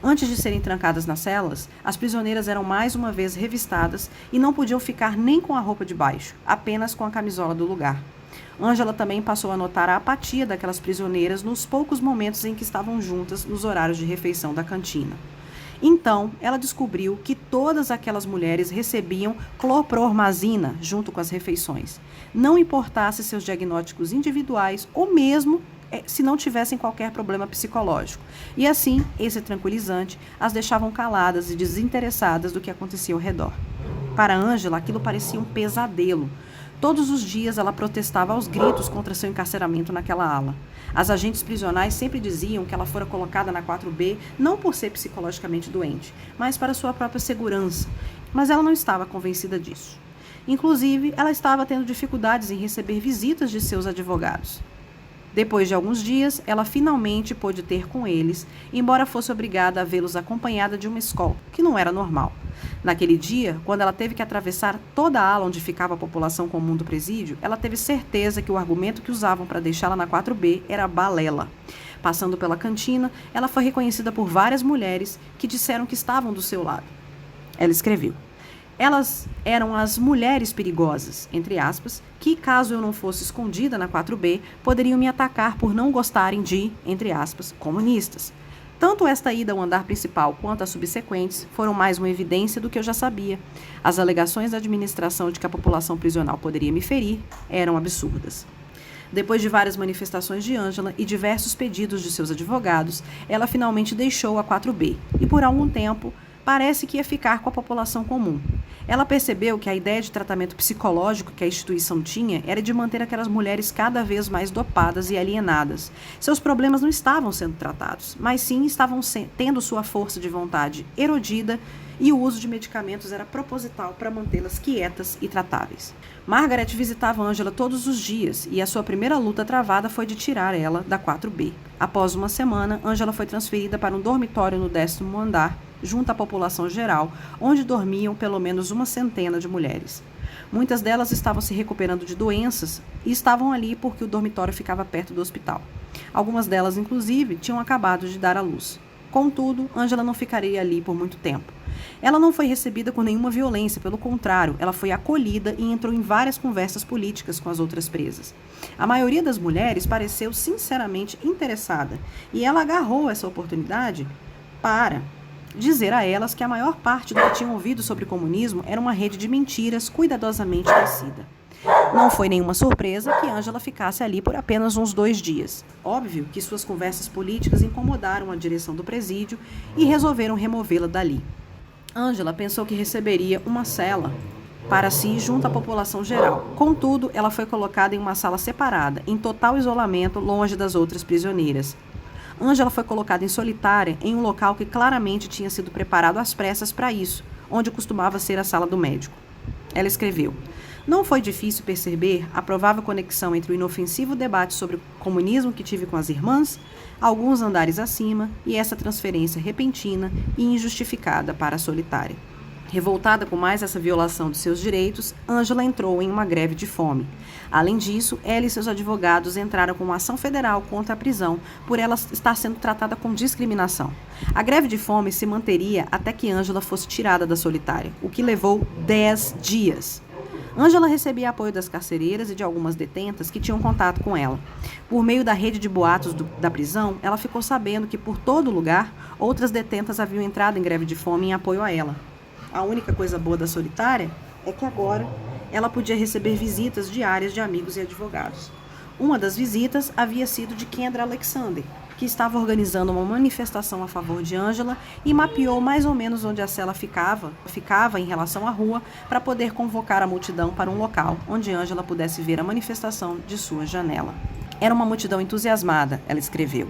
Antes de serem trancadas nas celas, as prisioneiras eram mais uma vez revistadas e não podiam ficar nem com a roupa de baixo, apenas com a camisola do lugar. Ângela também passou a notar a apatia daquelas prisioneiras nos poucos momentos em que estavam juntas nos horários de refeição da cantina. Então, ela descobriu que todas aquelas mulheres recebiam clopromazina junto com as refeições, não importasse seus diagnósticos individuais ou mesmo se não tivessem qualquer problema psicológico. E assim, esse tranquilizante as deixavam caladas e desinteressadas do que acontecia ao redor. Para Ângela, aquilo parecia um pesadelo. Todos os dias ela protestava aos gritos contra seu encarceramento naquela ala. As agentes prisionais sempre diziam que ela fora colocada na 4B não por ser psicologicamente doente, mas para sua própria segurança. Mas ela não estava convencida disso. Inclusive, ela estava tendo dificuldades em receber visitas de seus advogados. Depois de alguns dias, ela finalmente pôde ter com eles, embora fosse obrigada a vê-los acompanhada de uma escolta, que não era normal. Naquele dia, quando ela teve que atravessar toda a ala onde ficava a população comum do presídio, ela teve certeza que o argumento que usavam para deixá-la na 4B era balela. Passando pela cantina, ela foi reconhecida por várias mulheres que disseram que estavam do seu lado. Ela escreveu: elas eram as mulheres perigosas, entre aspas, que, caso eu não fosse escondida na 4B, poderiam me atacar por não gostarem de, entre aspas, comunistas. Tanto esta ida ao andar principal quanto as subsequentes foram mais uma evidência do que eu já sabia. As alegações da administração de que a população prisional poderia me ferir eram absurdas. Depois de várias manifestações de Ângela e diversos pedidos de seus advogados, ela finalmente deixou a 4B e, por algum tempo, parece que ia ficar com a população comum. Ela percebeu que a ideia de tratamento psicológico que a instituição tinha era de manter aquelas mulheres cada vez mais dopadas e alienadas. Seus problemas não estavam sendo tratados, mas sim estavam tendo sua força de vontade erodida e o uso de medicamentos era proposital para mantê-las quietas e tratáveis. Margaret visitava Ângela todos os dias e a sua primeira luta travada foi de tirar ela da 4B. Após uma semana, Ângela foi transferida para um dormitório no 10º andar, junto à população geral, onde dormiam pelo menos uma centena de mulheres. Muitas delas estavam se recuperando de doenças e estavam ali porque o dormitório ficava perto do hospital. Algumas delas, inclusive, tinham acabado de dar à luz. Contudo, Ângela não ficaria ali por muito tempo. Ela não foi recebida com nenhuma violência, pelo contrário, ela foi acolhida e entrou em várias conversas políticas com as outras presas. A maioria das mulheres pareceu sinceramente interessada e ela agarrou essa oportunidade para dizer a elas que a maior parte do que tinham ouvido sobre comunismo era uma rede de mentiras cuidadosamente tecida. Não foi nenhuma surpresa que Ângela ficasse ali por apenas uns 2 dias. Óbvio que suas conversas políticas incomodaram a direção do presídio e resolveram removê-la dali. Ângela pensou que receberia uma cela para si junto à população geral. Contudo, ela foi colocada em uma sala separada, em total isolamento, longe das outras prisioneiras. Ângela foi colocada em solitária em um local que claramente tinha sido preparado às pressas para isso, onde costumava ser a sala do médico. Ela escreveu: não foi difícil perceber a provável conexão entre o inofensivo debate sobre o comunismo que tive com as irmãs, alguns andares acima, e essa transferência repentina e injustificada para a solitária. Revoltada com mais essa violação de seus direitos, Ângela entrou em uma greve de fome. Além disso, ela e seus advogados entraram com uma ação federal contra a prisão por ela estar sendo tratada com discriminação. A greve de fome se manteria até que Ângela fosse tirada da solitária, o que levou 10 dias. Ângela recebia apoio das carcereiras e de algumas detentas que tinham contato com ela. Por meio da rede de boatos da prisão, ela ficou sabendo que por todo lugar, outras detentas haviam entrado em greve de fome em apoio a ela. A única coisa boa da solitária é que agora ela podia receber visitas diárias de amigos e advogados. Uma das visitas havia sido de Kendra Alexander, que estava organizando uma manifestação a favor de Ângela e mapeou mais ou menos onde a cela ficava em relação à rua para poder convocar a multidão para um local onde Ângela pudesse ver a manifestação de sua janela. Era uma multidão entusiasmada, ela escreveu.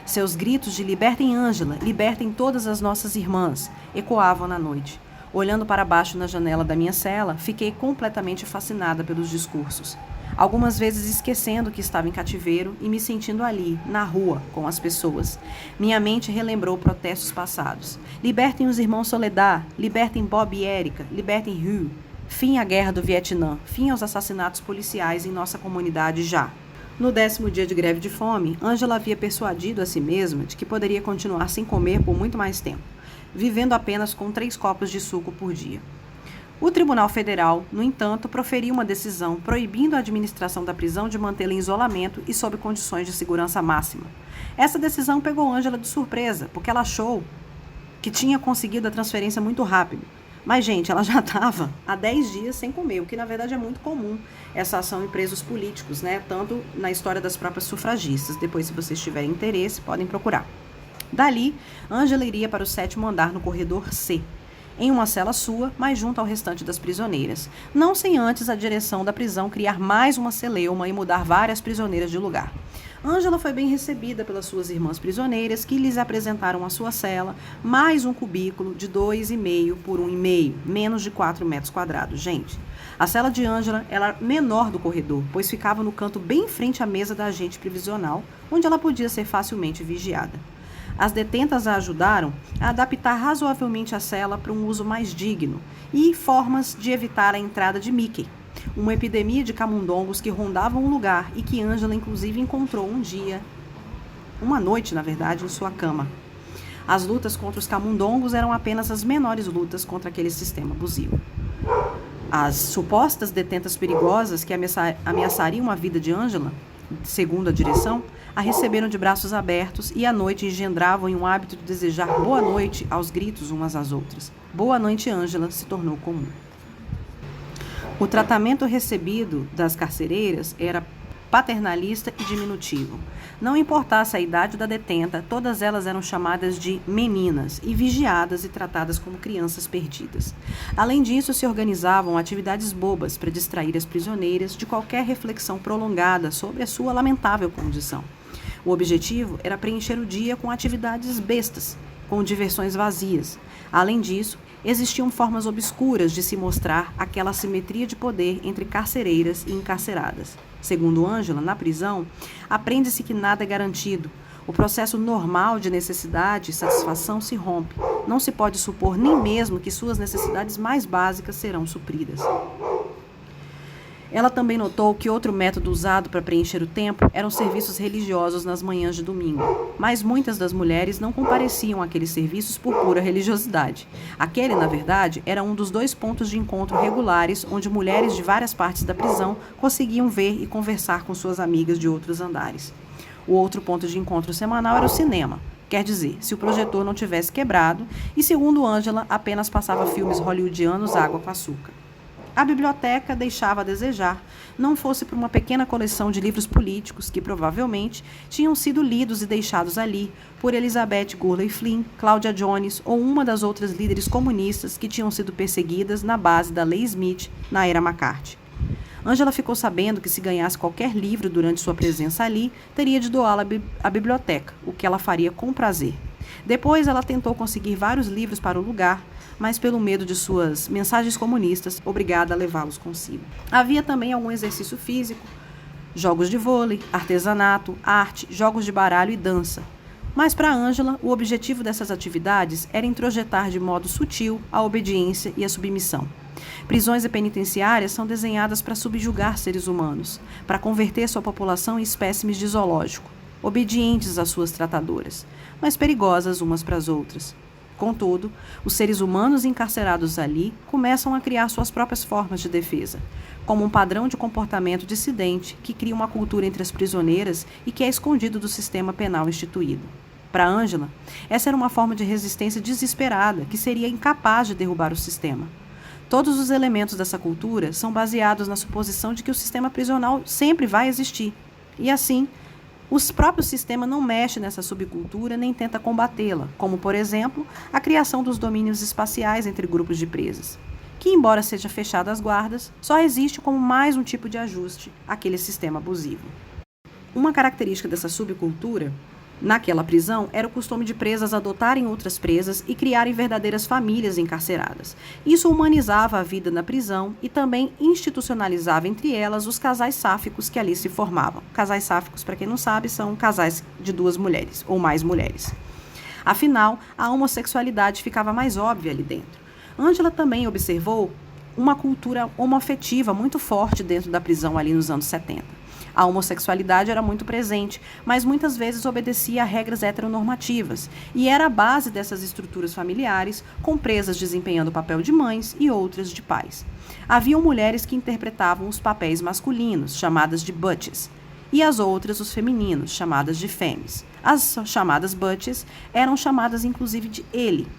Seus gritos de libertem Ângela, libertem todas as nossas irmãs, ecoavam na noite. Olhando para baixo na janela da minha cela, fiquei completamente fascinada pelos discursos. Algumas vezes esquecendo que estava em cativeiro e me sentindo ali, na rua, com as pessoas. Minha mente relembrou protestos passados. Libertem os irmãos Soledad, libertem Bob e Erika, libertem Hugh. Fim à guerra do Vietnã, fim aos assassinatos policiais em nossa comunidade já. No 10º dia de greve de fome, Angela havia persuadido a si mesma de que poderia continuar sem comer por muito mais tempo, vivendo apenas com 3 copos de suco por dia. O Tribunal Federal, no entanto, proferiu uma decisão proibindo a administração da prisão de mantê-la em isolamento e sob condições de segurança máxima. Essa decisão pegou Angela de surpresa, porque ela achou que tinha conseguido a transferência muito rápido. Mas, gente, ela já estava há 10 dias sem comer, o que na verdade é muito comum, essa ação em presos políticos, né? Tanto na história das próprias sufragistas. Depois, se vocês tiverem interesse, podem procurar. Dali, Angela iria para o 7º andar no corredor C, em uma cela sua, mas junto ao restante das prisioneiras, não sem antes a direção da prisão criar mais uma celeuma e mudar várias prisioneiras de lugar. Angela foi bem recebida pelas suas irmãs prisioneiras, que lhes apresentaram a sua cela, mais um cubículo de 2,5 por 1,5, menos de 4 metros quadrados, gente. A cela de Angela era menor do corredor, pois ficava no canto bem em frente à mesa da agente prisional, onde ela podia ser facilmente vigiada. As detentas a ajudaram a adaptar razoavelmente a cela para um uso mais digno e formas de evitar a entrada de Mickey, uma epidemia de camundongos que rondavam o lugar e que Angela inclusive encontrou uma noite, em sua cama. As lutas contra os camundongos eram apenas as menores lutas contra aquele sistema abusivo. As supostas detentas perigosas que ameaçariam a vida de Angela, segundo a direção, a receberam de braços abertos e à noite engendravam em um hábito de desejar boa noite aos gritos umas às outras. Boa noite, Angela, se tornou comum. O tratamento recebido das carcereiras era paternalista e diminutivo. Não importasse a idade da detenta, todas elas eram chamadas de meninas e vigiadas e tratadas como crianças perdidas. Além disso, se organizavam atividades bobas para distrair as prisioneiras de qualquer reflexão prolongada sobre a sua lamentável condição. O objetivo era preencher o dia com atividades bestas, com diversões vazias. Além disso, existiam formas obscuras de se mostrar aquela assimetria de poder entre carcereiras e encarceradas. Segundo Angela, na prisão, aprende-se que nada é garantido. O processo normal de necessidade e satisfação se rompe. Não se pode supor nem mesmo que suas necessidades mais básicas serão supridas. Ela também notou que outro método usado para preencher o tempo eram serviços religiosos nas manhãs de domingo. Mas muitas das mulheres não compareciam àqueles serviços por pura religiosidade. Aquele, na verdade, era um dos 2 pontos de encontro regulares onde mulheres de várias partes da prisão conseguiam ver e conversar com suas amigas de outros andares. O outro ponto de encontro semanal era o cinema. Quer dizer, se o projetor não tivesse quebrado e, segundo Angela, apenas passava filmes hollywoodianos água com açúcar. A biblioteca deixava a desejar, não fosse por uma pequena coleção de livros políticos que, provavelmente, tinham sido lidos e deixados ali por Elizabeth Gurley Flynn, Claudia Jones ou uma das outras líderes comunistas que tinham sido perseguidas na base da Lei Smith na era McCarthy. Angela ficou sabendo que se ganhasse qualquer livro durante sua presença ali, teria de doá-lo à biblioteca, o que ela faria com prazer. Depois, ela tentou conseguir vários livros para o lugar, mas pelo medo de suas mensagens comunistas, obrigada a levá-los consigo. Havia também algum exercício físico, jogos de vôlei, artesanato, arte, jogos de baralho e dança. Mas para Angela, o objetivo dessas atividades era introjetar de modo sutil a obediência e a submissão. Prisões penitenciárias são desenhadas para subjugar seres humanos, para converter sua população em espécimes de zoológico, obedientes às suas tratadoras, mas perigosas umas para as outras. Contudo, os seres humanos encarcerados ali começam a criar suas próprias formas de defesa, como um padrão de comportamento dissidente que cria uma cultura entre as prisioneiras e que é escondido do sistema penal instituído. Para Angela, essa era uma forma de resistência desesperada que seria incapaz de derrubar o sistema. Todos os elementos dessa cultura são baseados na suposição de que o sistema prisional sempre vai existir, e assim, o próprio sistema não mexe nessa subcultura nem tenta combatê-la, como, por exemplo, a criação dos domínios espaciais entre grupos de presas, que, embora seja fechada às guardas, só existe como mais um tipo de ajuste àquele sistema abusivo. Uma característica dessa subcultura Naquela prisão, era o costume de presas adotarem outras presas e criarem verdadeiras famílias encarceradas. Isso humanizava a vida na prisão e também institucionalizava entre elas os casais sáficos que ali se formavam. Casais sáficos, para quem não sabe, são casais de 2 mulheres ou mais mulheres. Afinal, a homossexualidade ficava mais óbvia ali dentro. Ângela também observou uma cultura homoafetiva muito forte dentro da prisão ali nos anos 70. A homossexualidade era muito presente, mas muitas vezes obedecia a regras heteronormativas e era a base dessas estruturas familiares, com presas desempenhando o papel de mães e outras de pais. Haviam mulheres que interpretavam os papéis masculinos, chamadas de butches, e as outras os femininos, chamadas de femmes. As chamadas butches eram chamadas inclusive de ele.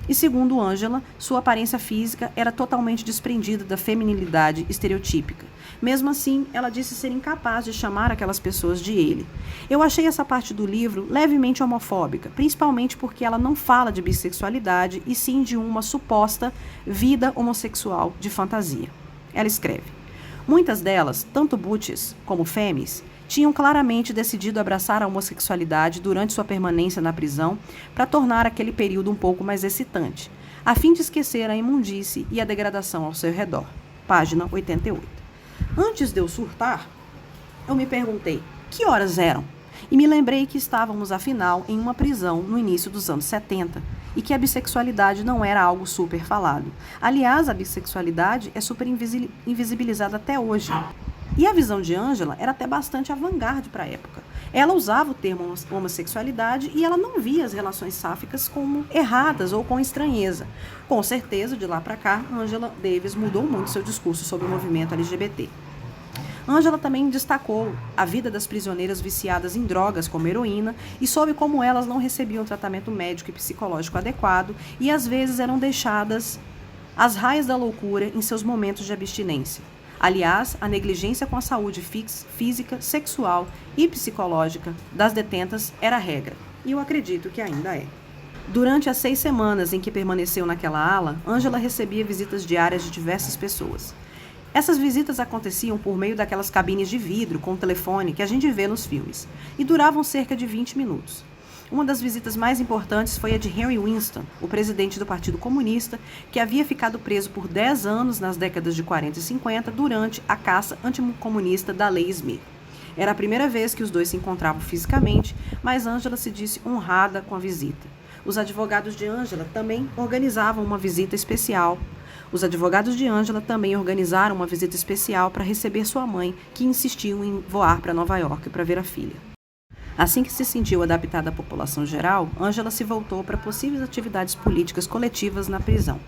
E segundo Ângela, sua aparência física era totalmente desprendida da feminilidade estereotípica. Mesmo assim, ela disse ser incapaz de chamar aquelas pessoas de ele. Eu achei essa parte do livro levemente homofóbica, principalmente porque ela não fala de bissexualidade e sim de uma suposta vida homossexual de fantasia. Ela escreve: muitas delas, tanto butches como femmes, tinham claramente decidido abraçar a homossexualidade durante sua permanência na prisão para tornar aquele período um pouco mais excitante, a fim de esquecer a imundície e a degradação ao seu redor. Página 88. Antes de eu surtar, eu me perguntei que horas eram e me lembrei que estávamos, afinal, em uma prisão no início dos anos 70 e que a bissexualidade não era algo super falado. Aliás, a bissexualidade é super invisibilizada até hoje. E a visão de Ângela era até bastante avant-garde para a época. Ela usava o termo homossexualidade e ela não via as relações sáficas como erradas ou com estranheza. Com certeza, de lá para cá, Angela Davis mudou muito seu discurso sobre o movimento LGBT. Ângela também destacou a vida das prisioneiras viciadas em drogas como heroína e soube como elas não recebiam tratamento médico e psicológico adequado e às vezes eram deixadas às raias da loucura em seus momentos de abstinência. Aliás, a negligência com a saúde física, sexual e psicológica das detentas era a regra, e eu acredito que ainda é. Durante as 6 semanas em que permaneceu naquela ala, Ângela recebia visitas diárias de diversas pessoas. Essas visitas aconteciam por meio daquelas cabines de vidro com telefone que a gente vê nos filmes, e duravam cerca de 20 minutos. Uma das visitas mais importantes foi a de Henry Winston, o presidente do Partido Comunista, que havia ficado preso por 10 anos nas décadas de 40 e 50 durante a caça anticomunista da Lei Smith. Era a primeira vez que os dois se encontravam fisicamente, mas Ângela se disse honrada com a visita. Os advogados de Ângela também organizavam uma visita especial. Para receber sua mãe, que insistiu em voar para Nova York para ver a filha. Assim que se sentiu adaptada à população geral, Ângela se voltou para possíveis atividades políticas coletivas na prisão.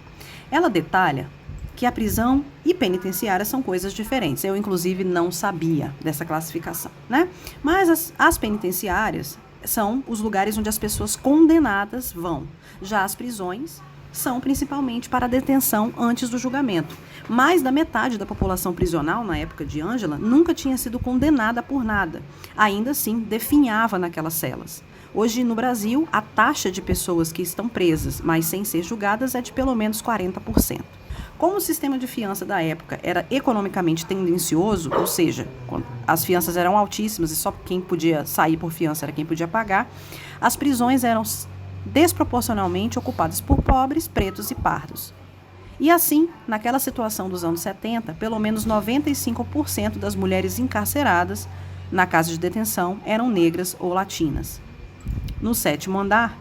Ela detalha que a prisão e penitenciária são coisas diferentes. Eu, inclusive, não sabia dessa classificação, né? Mas as penitenciárias são os lugares onde as pessoas condenadas vão. Já as prisões são principalmente para a detenção antes do julgamento. Mais da metade da população prisional, na época de Ângela, nunca tinha sido condenada por nada. Ainda assim, definhava naquelas celas. Hoje, no Brasil, a taxa de pessoas que estão presas, mas sem ser julgadas, é de pelo menos 40%. Como o sistema de fiança da época era economicamente tendencioso, ou seja, as fianças eram altíssimas e só quem podia sair por fiança era quem podia pagar, as prisões eram desproporcionalmente ocupadas por pobres, pretos e pardos. E assim, naquela situação dos anos 70, pelo menos 95% das mulheres encarceradas na casa de detenção eram negras ou latinas. No 7º andar,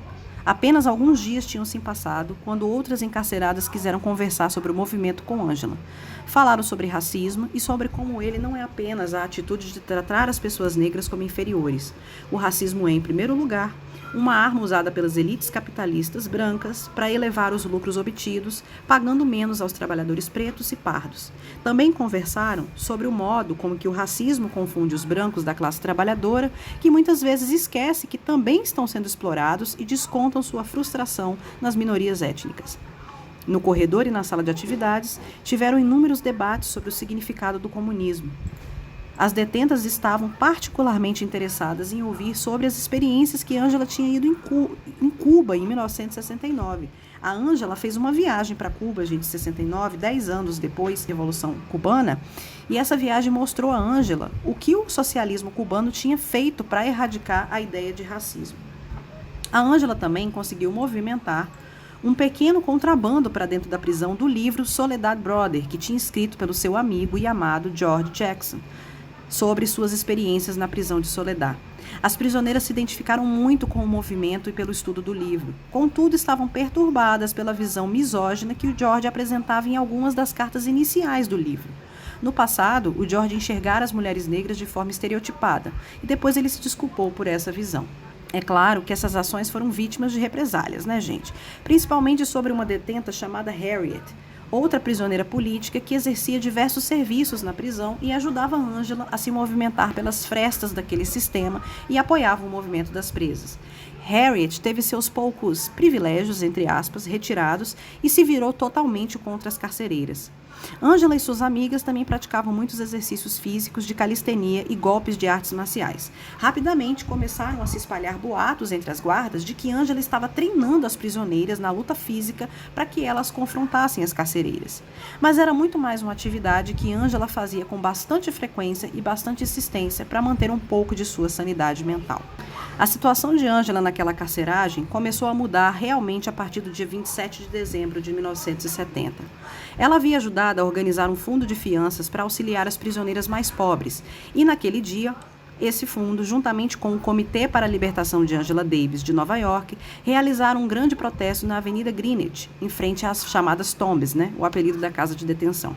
apenas alguns dias tinham se passado quando outras encarceradas quiseram conversar sobre o movimento com Ângela. Falaram sobre racismo e sobre como ele não é apenas a atitude de tratar as pessoas negras como inferiores. O racismo é, em primeiro lugar, uma arma usada pelas elites capitalistas brancas para elevar os lucros obtidos, pagando menos aos trabalhadores pretos e pardos. Também conversaram sobre o modo como que o racismo confunde os brancos da classe trabalhadora, que muitas vezes esquece que também estão sendo explorados e descontam sua frustração nas minorias étnicas. No corredor e na sala de atividades, tiveram inúmeros debates sobre o significado do comunismo. As detentas estavam particularmente interessadas em ouvir sobre as experiências que Ângela tinha ido em Cuba em 1969, A Ângela fez uma viagem para Cuba, gente, em 69, 10 anos depois da Revolução Cubana, e essa viagem mostrou a Ângela o que o socialismo cubano tinha feito para erradicar a ideia de racismo. A Ângela também conseguiu movimentar um pequeno contrabando para dentro da prisão do livro Soledad Brother, que tinha escrito pelo seu amigo e amado George Jackson, sobre suas experiências na prisão de Soledad. As prisioneiras se identificaram muito com o movimento e pelo estudo do livro. Contudo, estavam perturbadas pela visão misógina que o George apresentava em algumas das cartas iniciais do livro. No passado, o George enxergara as mulheres negras de forma estereotipada, e depois ele se desculpou por essa visão. É claro que essas ações foram vítimas de represálias, né, gente? Principalmente sobre uma detenta chamada Harriet, outra prisioneira política que exercia diversos serviços na prisão e ajudava a Ângela a se movimentar pelas frestas daquele sistema e apoiava o movimento das presas. Harriet teve seus poucos privilégios, entre aspas, retirados e se virou totalmente contra as carcereiras. Ângela e suas amigas também praticavam muitos exercícios físicos de calistenia e golpes de artes marciais. Rapidamente começaram a se espalhar boatos entre as guardas de que Ângela estava treinando as prisioneiras na luta física para que elas confrontassem as carcereiras. Mas era muito mais uma atividade que Ângela fazia com bastante frequência e bastante insistência para manter um pouco de sua sanidade mental. A situação de Ângela naquela carceragem começou a mudar realmente a partir do dia 27 de dezembro de 1970. Ela havia ajudado a organizar um fundo de fianças para auxiliar as prisioneiras mais pobres, e naquele dia, esse fundo, juntamente com o Comitê para a Libertação de Angela Davis de Nova York, realizaram um grande protesto na Avenida Greenwich, em frente às chamadas Tombs, o apelido da casa de detenção.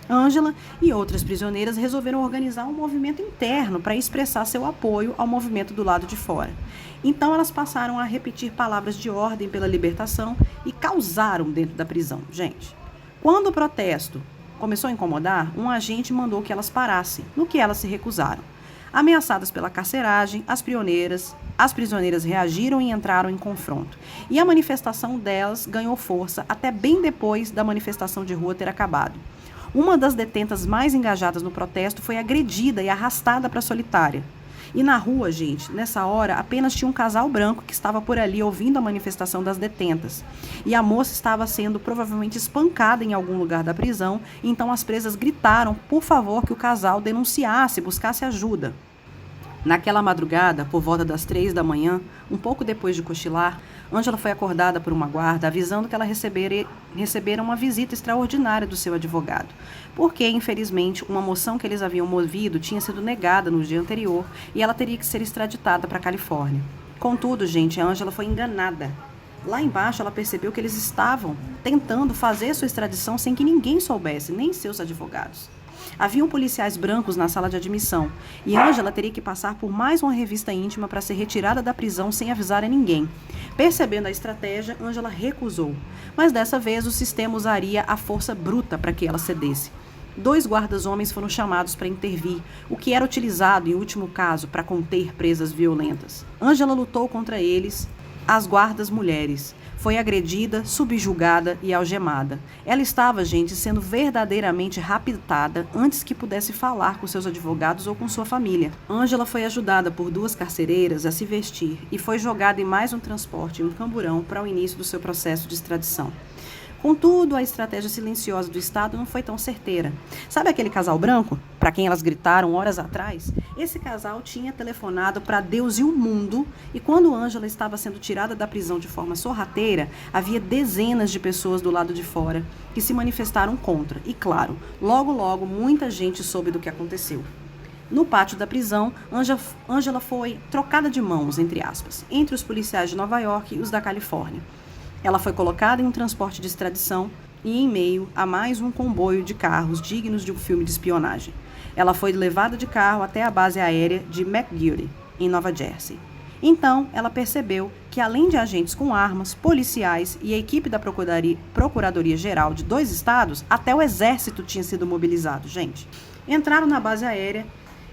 Ângela e outras prisioneiras resolveram organizar um movimento interno para expressar seu apoio ao movimento do lado de fora. Então elas passaram a repetir palavras de ordem pela libertação e causaram dentro da prisão. Gente, quando o protesto começou a incomodar, um agente mandou que elas parassem, no que elas se recusaram. Ameaçadas pela carceragem, as prisioneiras reagiram e entraram em confronto. E a manifestação delas ganhou força até bem depois da manifestação de rua ter acabado. Uma das detentas mais engajadas no protesto foi agredida e arrastada para a solitária. E na rua, gente, nessa hora, apenas tinha um casal branco que estava por ali ouvindo a manifestação das detentas. E a moça estava sendo provavelmente espancada em algum lugar da prisão, então as presas gritaram, por favor, que o casal denunciasse, buscasse ajuda. Naquela madrugada, por volta das 3 da manhã, um pouco depois de cochilar, Ângela foi acordada por uma guarda avisando que ela recebera uma visita extraordinária do seu advogado, porque, infelizmente, uma moção que eles haviam movido tinha sido negada no dia anterior e ela teria que ser extraditada para a Califórnia. Contudo, gente, a Ângela foi enganada. Lá embaixo, ela percebeu que eles estavam tentando fazer sua extradição sem que ninguém soubesse, nem seus advogados. Haviam policiais brancos na sala de admissão e Ângela teria que passar por mais uma revista íntima para ser retirada da prisão sem avisar a ninguém. Percebendo a estratégia, Ângela recusou, mas dessa vez o sistema usaria a força bruta para que ela cedesse. 2 guardas homens foram chamados para intervir, o que era utilizado, em último caso, para conter presas violentas. Ângela lutou contra eles, as guardas mulheres. Foi agredida, subjugada e algemada. Ela estava, gente, sendo verdadeiramente raptada antes que pudesse falar com seus advogados ou com sua família. Ângela foi ajudada por 2 carcereiras a se vestir e foi jogada em mais um transporte, em um camburão, para o início do seu processo de extradição. Contudo, a estratégia silenciosa do Estado não foi tão certeira. Sabe aquele casal branco, para quem elas gritaram horas atrás? Esse casal tinha telefonado para Deus e o mundo, e quando Ângela estava sendo tirada da prisão de forma sorrateira, havia dezenas de pessoas do lado de fora que se manifestaram contra. E claro, logo muita gente soube do que aconteceu. No pátio da prisão, Ângela foi trocada de mãos, entre aspas, entre os policiais de Nova York e os da Califórnia. Ela foi colocada em um transporte de extradição e em meio a mais um comboio de carros dignos de um filme de espionagem. Ela foi levada de carro até a base aérea de McGill, em Nova Jersey. Então, ela percebeu que, além de agentes com armas, policiais e a equipe da Procuradoria-Geral de 2 estados, até o exército tinha sido mobilizado, gente. Entraram na base aérea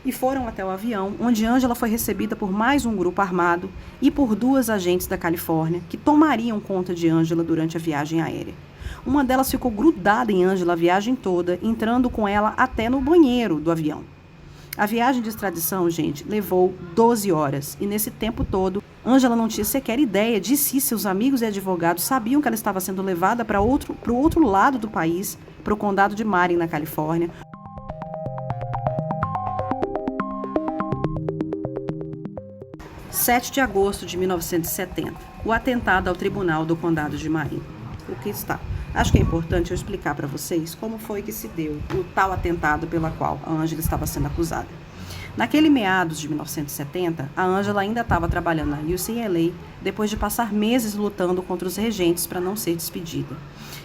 e foram até o avião, onde Ângela foi recebida por mais um grupo armado e por 2 agentes da Califórnia, que tomariam conta de Ângela durante a viagem aérea. Uma delas ficou grudada em Ângela a viagem toda, entrando com ela até no banheiro do avião. A viagem de extradição, gente, levou 12 horas. E nesse tempo todo, Angela não tinha sequer ideia de se seus amigos e advogados sabiam que ela estava sendo levada para o outro lado do país, para o condado de Marin, na Califórnia. 7 de agosto de 1970, o atentado ao tribunal do condado de Marin. O que está? Acho que é importante eu explicar para vocês como foi que se deu o tal atentado pela qual a Angela estava sendo acusada. Naquele meados de 1970, a Angela ainda estava trabalhando na UCLA, depois de passar meses lutando contra os regentes para não ser despedida.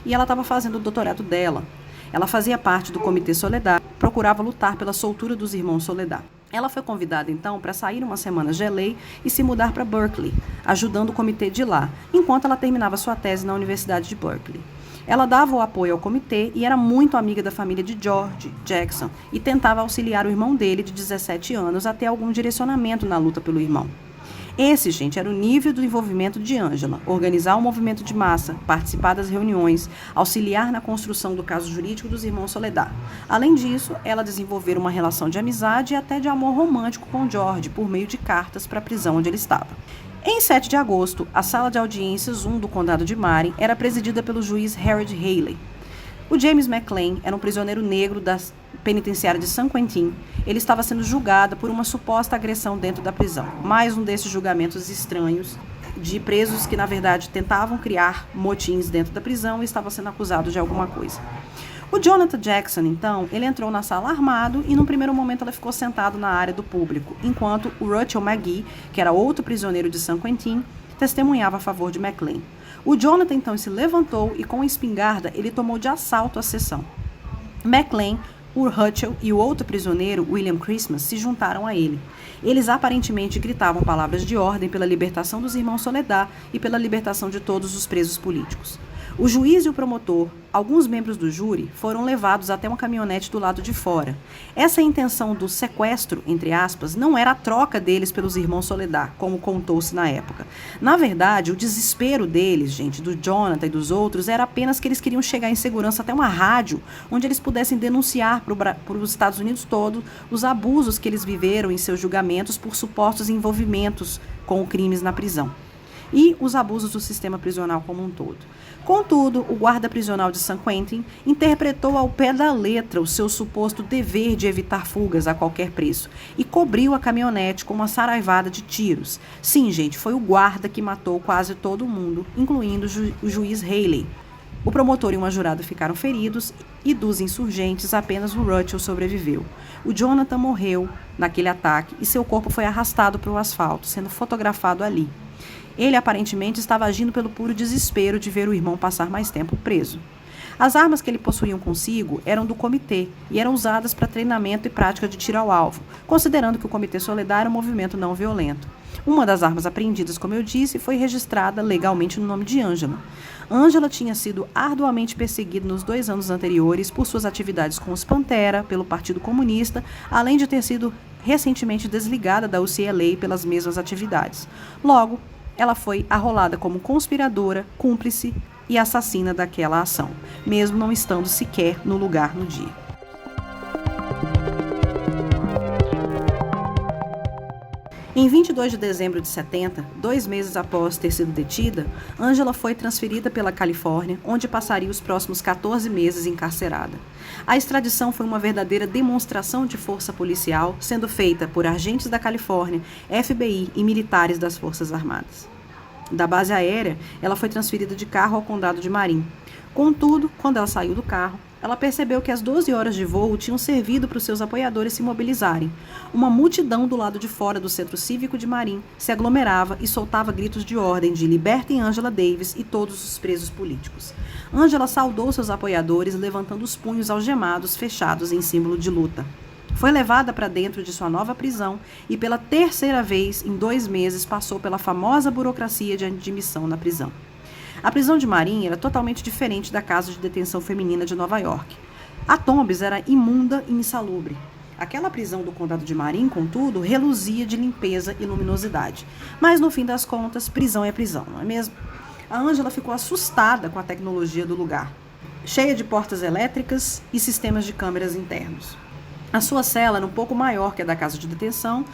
E ela estava fazendo o doutorado dela. Ela fazia parte do Comitê Soledad, procurava lutar pela soltura dos irmãos Soledad. Ela foi convidada, então, para sair umas semanas de LA e se mudar para Berkeley, ajudando o comitê de lá, enquanto ela terminava sua tese na Universidade de Berkeley. Ela dava o apoio ao comitê e era muito amiga da família de George Jackson e tentava auxiliar o irmão dele, de 17 anos, a ter algum direcionamento na luta pelo irmão. Esse, gente, era o nível do envolvimento de Angela: organizar o movimento de massa, participar das reuniões, auxiliar na construção do caso jurídico dos irmãos Soledad. Além disso, ela desenvolveu uma relação de amizade e até de amor romântico com George, por meio de cartas para a prisão onde ele estava. Em 7 de agosto, a sala de audiências 1 do condado de Marin era presidida pelo juiz Harold Haley. O James McClain era um prisioneiro negro da penitenciária de San Quentin. Ele estava sendo julgado por uma suposta agressão dentro da prisão. Mais um desses julgamentos estranhos de presos que, na verdade, tentavam criar motins dentro da prisão e estavam sendo acusados de alguma coisa. O Jonathan Jackson, então, ele entrou na sala armado e, num primeiro momento, ele ficou sentado na área do público, enquanto o Russell McGee, que era outro prisioneiro de San Quentin, testemunhava a favor de McClain. O Jonathan, então, se levantou e, com a espingarda, ele tomou de assalto a sessão. McClain, o Russell e o outro prisioneiro, William Christmas, se juntaram a ele. Eles aparentemente gritavam palavras de ordem pela libertação dos irmãos Soledad e pela libertação de todos os presos políticos. O juiz e o promotor, alguns membros do júri, foram levados até uma caminhonete do lado de fora. Essa intenção do sequestro, entre aspas, não era a troca deles pelos irmãos Soledad, como contou-se na época. Na verdade, o desespero deles, gente, do Jonathan e dos outros, era apenas que eles queriam chegar em segurança até uma rádio, onde eles pudessem denunciar para os Estados Unidos todos os abusos que eles viveram em seus julgamentos por supostos envolvimentos com crimes na prisão e os abusos do sistema prisional como um todo. Contudo, o guarda prisional de San Quentin interpretou ao pé da letra o seu suposto dever de evitar fugas a qualquer preço e cobriu a caminhonete com uma saraivada de tiros. Sim, gente, foi o guarda que matou quase todo mundo, incluindo o juiz Haley. O promotor e uma jurada ficaram feridos e dos insurgentes apenas o Russell sobreviveu. O Jonathan morreu naquele ataque e seu corpo foi arrastado para o asfalto, sendo fotografado ali. Ele aparentemente estava agindo pelo puro desespero de ver o irmão passar mais tempo preso. As armas que ele possuía consigo eram do comitê e eram usadas para treinamento e prática de tiro ao alvo, considerando que o Comitê Soledad era um movimento não violento. Uma das armas apreendidas, como eu disse, foi registrada legalmente no nome de Angela. Angela tinha sido arduamente perseguida nos 2 anos anteriores por suas atividades com os Pantera, pelo Partido Comunista, além de ter sido recentemente desligada da UCLA pelas mesmas atividades. Logo, ela foi arrolada como conspiradora, cúmplice e assassina daquela ação, mesmo não estando sequer no lugar no dia. Em 22 de dezembro de 70, 2 meses após ter sido detida, Angela foi transferida pela Califórnia, onde passaria os próximos 14 meses encarcerada. A extradição foi uma verdadeira demonstração de força policial, sendo feita por agentes da Califórnia, FBI e militares das Forças Armadas. Da base aérea, ela foi transferida de carro ao condado de Marin. Contudo, quando ela saiu do carro, ela percebeu que as 12 horas de voo tinham servido para os seus apoiadores se mobilizarem. Uma multidão do lado de fora do centro cívico de Marin se aglomerava e soltava gritos de ordem de "Libertem Angela Davis e todos os presos políticos". Angela saudou seus apoiadores levantando os punhos algemados fechados em símbolo de luta. Foi levada para dentro de sua nova prisão e pela 3ª vez em 2 meses passou pela famosa burocracia de admissão na prisão. A prisão de Marin era totalmente diferente da casa de detenção feminina de Nova York. A Tombs era imunda e insalubre. Aquela prisão do condado de Marin, contudo, reluzia de limpeza e luminosidade. Mas, no fim das contas, prisão é prisão, não é mesmo? A Angela ficou assustada com a tecnologia do lugar, cheia de portas elétricas e sistemas de câmeras internos. A sua cela era um pouco maior que a da casa de detenção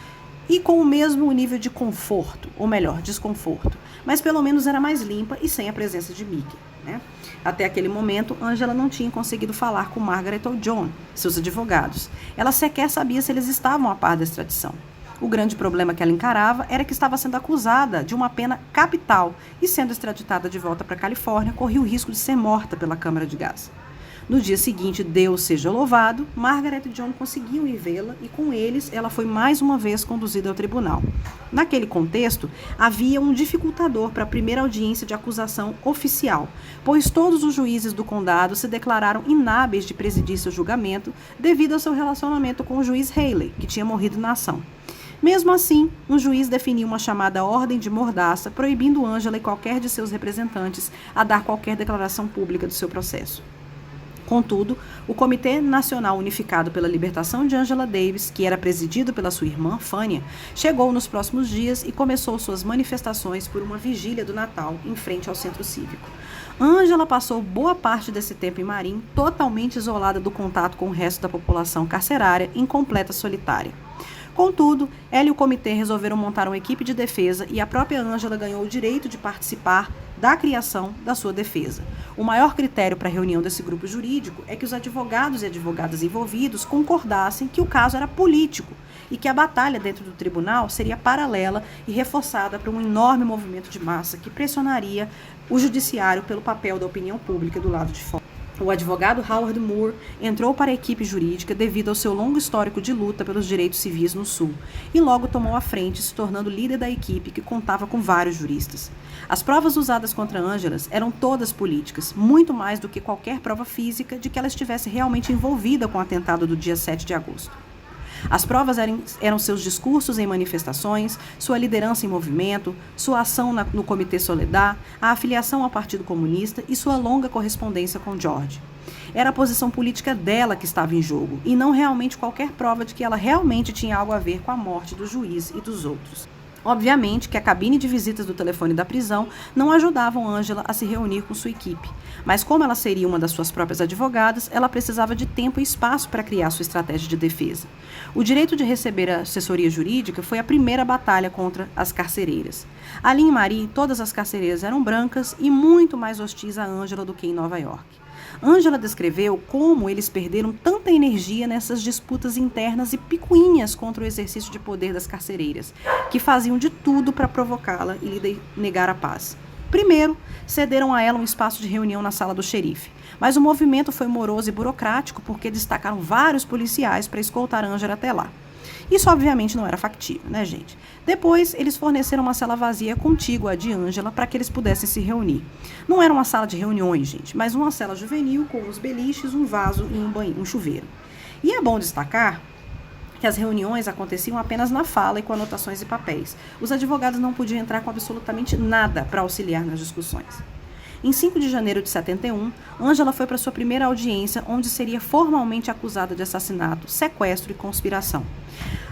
e com o mesmo nível de conforto, ou melhor, desconforto, mas pelo menos era mais limpa e sem a presença de Mickey, né? Até aquele momento, Angela não tinha conseguido falar com Margaret ou John, seus advogados. Ela sequer sabia se eles estavam a par da extradição. O grande problema que ela encarava era que estava sendo acusada de uma pena capital e, sendo extraditada de volta para a Califórnia, corria o risco de ser morta pela câmara de gás. No dia seguinte, Deus seja louvado, Margaret e John conseguiam ir vê-la e com eles ela foi mais uma vez conduzida ao tribunal. Naquele contexto, havia um dificultador para a primeira audiência de acusação oficial, pois todos os juízes do condado se declararam inábeis de presidir seu julgamento devido ao seu relacionamento com o juiz Haley, que tinha morrido na ação. Mesmo assim, um juiz definiu uma chamada ordem de mordaça, proibindo Angela e qualquer de seus representantes a dar qualquer declaração pública do seu processo. Contudo, o Comitê Nacional Unificado pela Libertação de Angela Davis, que era presidido pela sua irmã, Fania, chegou nos próximos dias e começou suas manifestações por uma vigília do Natal em frente ao Centro Cívico. Angela passou boa parte desse tempo em Marin, totalmente isolada do contato com o resto da população carcerária, em completa solitária. Contudo, ela e o comitê resolveram montar uma equipe de defesa e a própria Angela ganhou o direito de participar da criação da sua defesa. O maior critério para a reunião desse grupo jurídico é que os advogados e advogadas envolvidos concordassem que o caso era político e que a batalha dentro do tribunal seria paralela e reforçada por um enorme movimento de massa que pressionaria o judiciário pelo papel da opinião pública do lado de fora. O advogado Howard Moore entrou para a equipe jurídica devido ao seu longo histórico de luta pelos direitos civis no Sul e logo tomou a frente, se tornando líder da equipe que contava com vários juristas. As provas usadas contra Angela eram todas políticas, muito mais do que qualquer prova física de que ela estivesse realmente envolvida com o atentado do dia 7 de agosto. As provas eram seus discursos em manifestações, sua liderança em movimento, sua ação no Comitê Soledad, a afiliação ao Partido Comunista e sua longa correspondência com George. Era a posição política dela que estava em jogo, e não realmente qualquer prova de que ela realmente tinha algo a ver com a morte do juiz e dos outros. Obviamente que a cabine de visitas do telefone da prisão não ajudavam Angela a se reunir com sua equipe, mas como ela seria uma das suas próprias advogadas, ela precisava de tempo e espaço para criar sua estratégia de defesa. O direito de receber a assessoria jurídica foi a primeira batalha contra as carcereiras. Ali em Marie, todas as carcereiras eram brancas e muito mais hostis a Angela do que em Nova York. Angela descreveu como eles perderam tanta energia nessas disputas internas e picuinhas contra o exercício de poder das carcereiras, que faziam de tudo para provocá-la e lhe negar a paz. Primeiro, cederam a ela um espaço de reunião na sala do xerife, mas o movimento foi moroso e burocrático porque destacaram vários policiais para escoltar Angela até lá. Isso obviamente não era factível, né, gente? Depois, eles forneceram uma cela vazia contígua à de Angela para que eles pudessem se reunir. Não era uma sala de reuniões, gente, mas uma cela juvenil com uns beliches, um vaso e um chuveiro. E é bom destacar que as reuniões aconteciam apenas na fala e com anotações e papéis. Os advogados não podiam entrar com absolutamente nada para auxiliar nas discussões. Em 5 de janeiro de 71, Angela foi para sua primeira audiência, onde seria formalmente acusada de assassinato, sequestro e conspiração.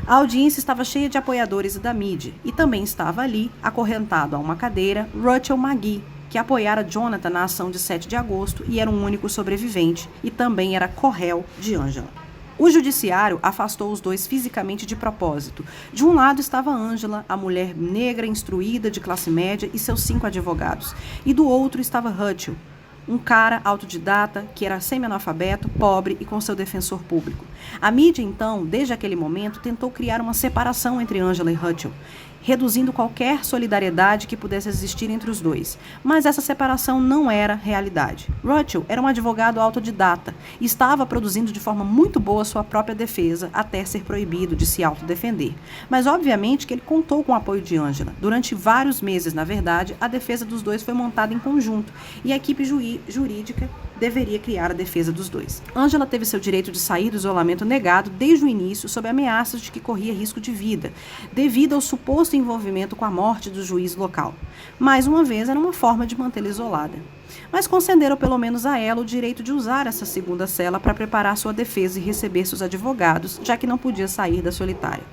A audiência estava cheia de apoiadores e da mídia, e também estava ali, acorrentado a uma cadeira, Rachel McGee, que apoiara Jonathan na ação de 7 de agosto e era um único sobrevivente, e também era corréu de Angela. O judiciário afastou os dois fisicamente de propósito. De um lado estava Angela, a mulher negra instruída de classe média e seus 5 advogados. E do outro estava Rachel, um cara autodidata que era semi-analfabeto, pobre e com seu defensor público. A mídia, então, desde aquele momento, tentou criar uma separação entre Angela e Rachel, reduzindo qualquer solidariedade que pudesse existir entre os dois. Mas essa separação não era realidade. Rachel era um advogado autodidata e estava produzindo de forma muito boa sua própria defesa, até ser proibido de se autodefender. Mas obviamente que ele contou com o apoio de Angela. Durante vários meses, na verdade, a defesa dos dois foi montada em conjunto e a equipe jurídica deveria criar a defesa dos dois. Angela teve seu direito de sair do isolamento negado desde o início sob ameaças de que corria risco de vida, devido ao suposto envolvimento com a morte do juiz local. Mais uma vez, era uma forma de mantê-la isolada. Mas concederam pelo menos a ela o direito de usar essa segunda cela para preparar sua defesa e receber seus advogados, já que não podia sair da solitária.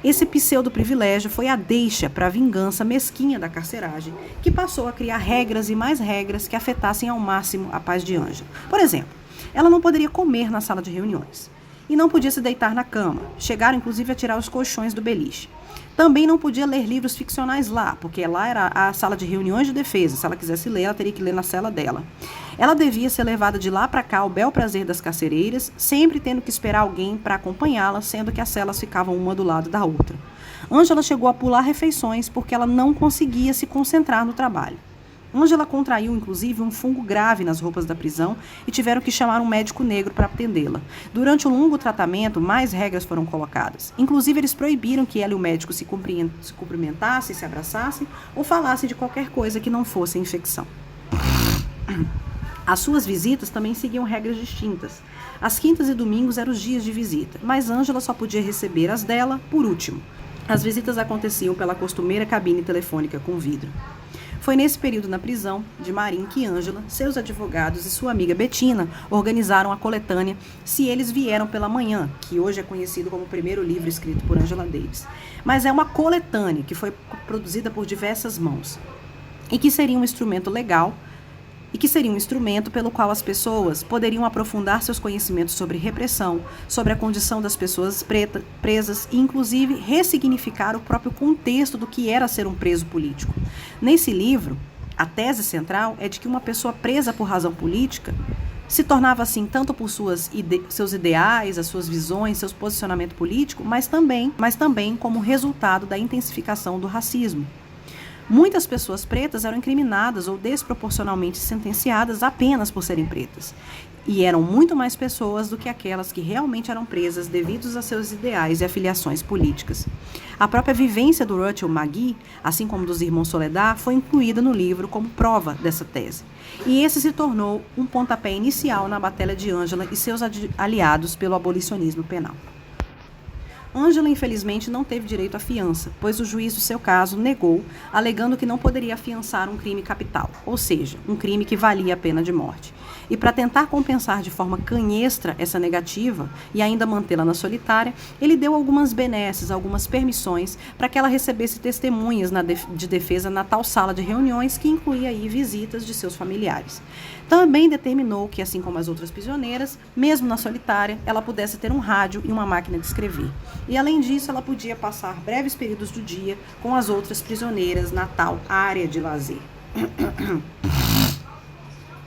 Esse pseudo-privilégio foi a deixa para a vingança mesquinha da carceragem, que passou a criar regras e mais regras que afetassem ao máximo a paz de Angela. Por exemplo, ela não poderia comer na sala de reuniões. e não podia se deitar na cama. Chegaram inclusive a tirar os colchões do beliche. Também não podia ler livros ficcionais lá, porque lá era a sala de reuniões de defesa. Se ela quisesse ler, ela teria que ler na cela dela. Ela devia ser levada de lá para cá ao bel prazer das carcereiras, sempre tendo que esperar alguém para acompanhá-la, sendo que as celas ficavam uma do lado da outra. Ângela chegou a pular refeições porque ela não conseguia se concentrar no trabalho. Ângela contraiu, inclusive, um fungo grave nas roupas da prisão e tiveram que chamar um médico negro para atendê-la. Durante o longo tratamento, mais regras foram colocadas. Inclusive, eles proibiram que ela e o médico se cumprimentassem, se abraçassem ou falassem de qualquer coisa que não fosse infecção. As suas visitas também seguiam regras distintas. As quintas e domingos eram os dias de visita, mas Ângela só podia receber as dela por último. As visitas aconteciam pela costumeira cabine telefônica com vidro. Foi nesse período na prisão de Marim que Ângela, seus advogados e sua amiga Betina organizaram a coletânea Se Eles Vieram Pela Manhã, que hoje é conhecido como o primeiro livro escrito por Angela Davis. Mas é uma coletânea que foi produzida por diversas mãos e que seria um instrumento legal e que seria um instrumento pelo qual as pessoas poderiam aprofundar seus conhecimentos sobre repressão, sobre a condição das pessoas presas e, inclusive, ressignificar o próprio contexto do que era ser um preso político. Nesse livro, a tese central é de que uma pessoa presa por razão política se tornava assim tanto por seus ideais, as suas visões, seu posicionamento político, mas também como resultado da intensificação do racismo. Muitas pessoas pretas eram incriminadas ou desproporcionalmente sentenciadas apenas por serem pretas. E eram muito mais pessoas do que aquelas que realmente eram presas devido a seus ideais e afiliações políticas. A própria vivência do Russell Magee, assim como dos irmãos Soledad, foi incluída no livro como prova dessa tese. E esse se tornou um pontapé inicial na batalha de Ângela e seus aliados pelo abolicionismo penal. Ângela, infelizmente, não teve direito à fiança, pois o juiz do seu caso negou, alegando que não poderia afiançar um crime capital, ou seja, um crime que valia a pena de morte. E para tentar compensar de forma canhestra essa negativa e ainda mantê-la na solitária, ele deu algumas benesses, algumas permissões para que ela recebesse testemunhas de defesa na tal sala de reuniões, que incluía aí visitas de seus familiares. Também determinou que, assim como as outras prisioneiras, mesmo na solitária, ela pudesse ter um rádio e uma máquina de escrever. E, além disso, ela podia passar breves períodos do dia com as outras prisioneiras na tal área de lazer.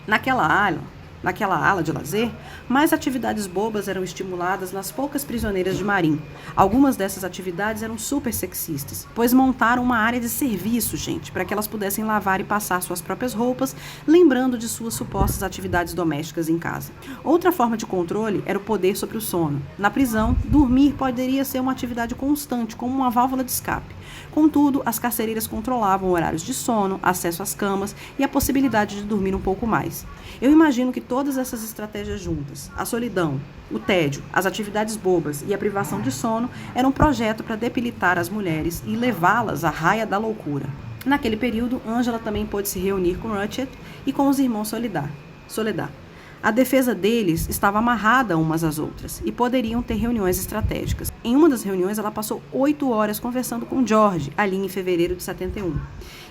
Naquela ala de lazer, mais atividades bobas eram estimuladas nas poucas prisioneiras de Marim. Algumas dessas atividades eram super sexistas, pois montaram uma área de serviço, gente, para que elas pudessem lavar e passar suas próprias roupas, lembrando de suas supostas atividades domésticas em casa. Outra forma de controle era o poder sobre o sono. Na prisão, dormir poderia ser uma atividade constante, como uma válvula de escape. Contudo, as carcereiras controlavam horários de sono, acesso às camas e a possibilidade de dormir um pouco mais. Eu imagino que todas essas estratégias juntas, a solidão, o tédio, as atividades bobas e a privação de sono, eram um projeto para debilitar as mulheres e levá-las à raia da loucura. Naquele período, Ângela também pôde se reunir com Russell e com os irmãos Soledad. A defesa deles estava amarrada umas às outras e poderiam ter reuniões estratégicas. Em uma das reuniões, ela passou 8 horas conversando com George, ali em fevereiro de 71.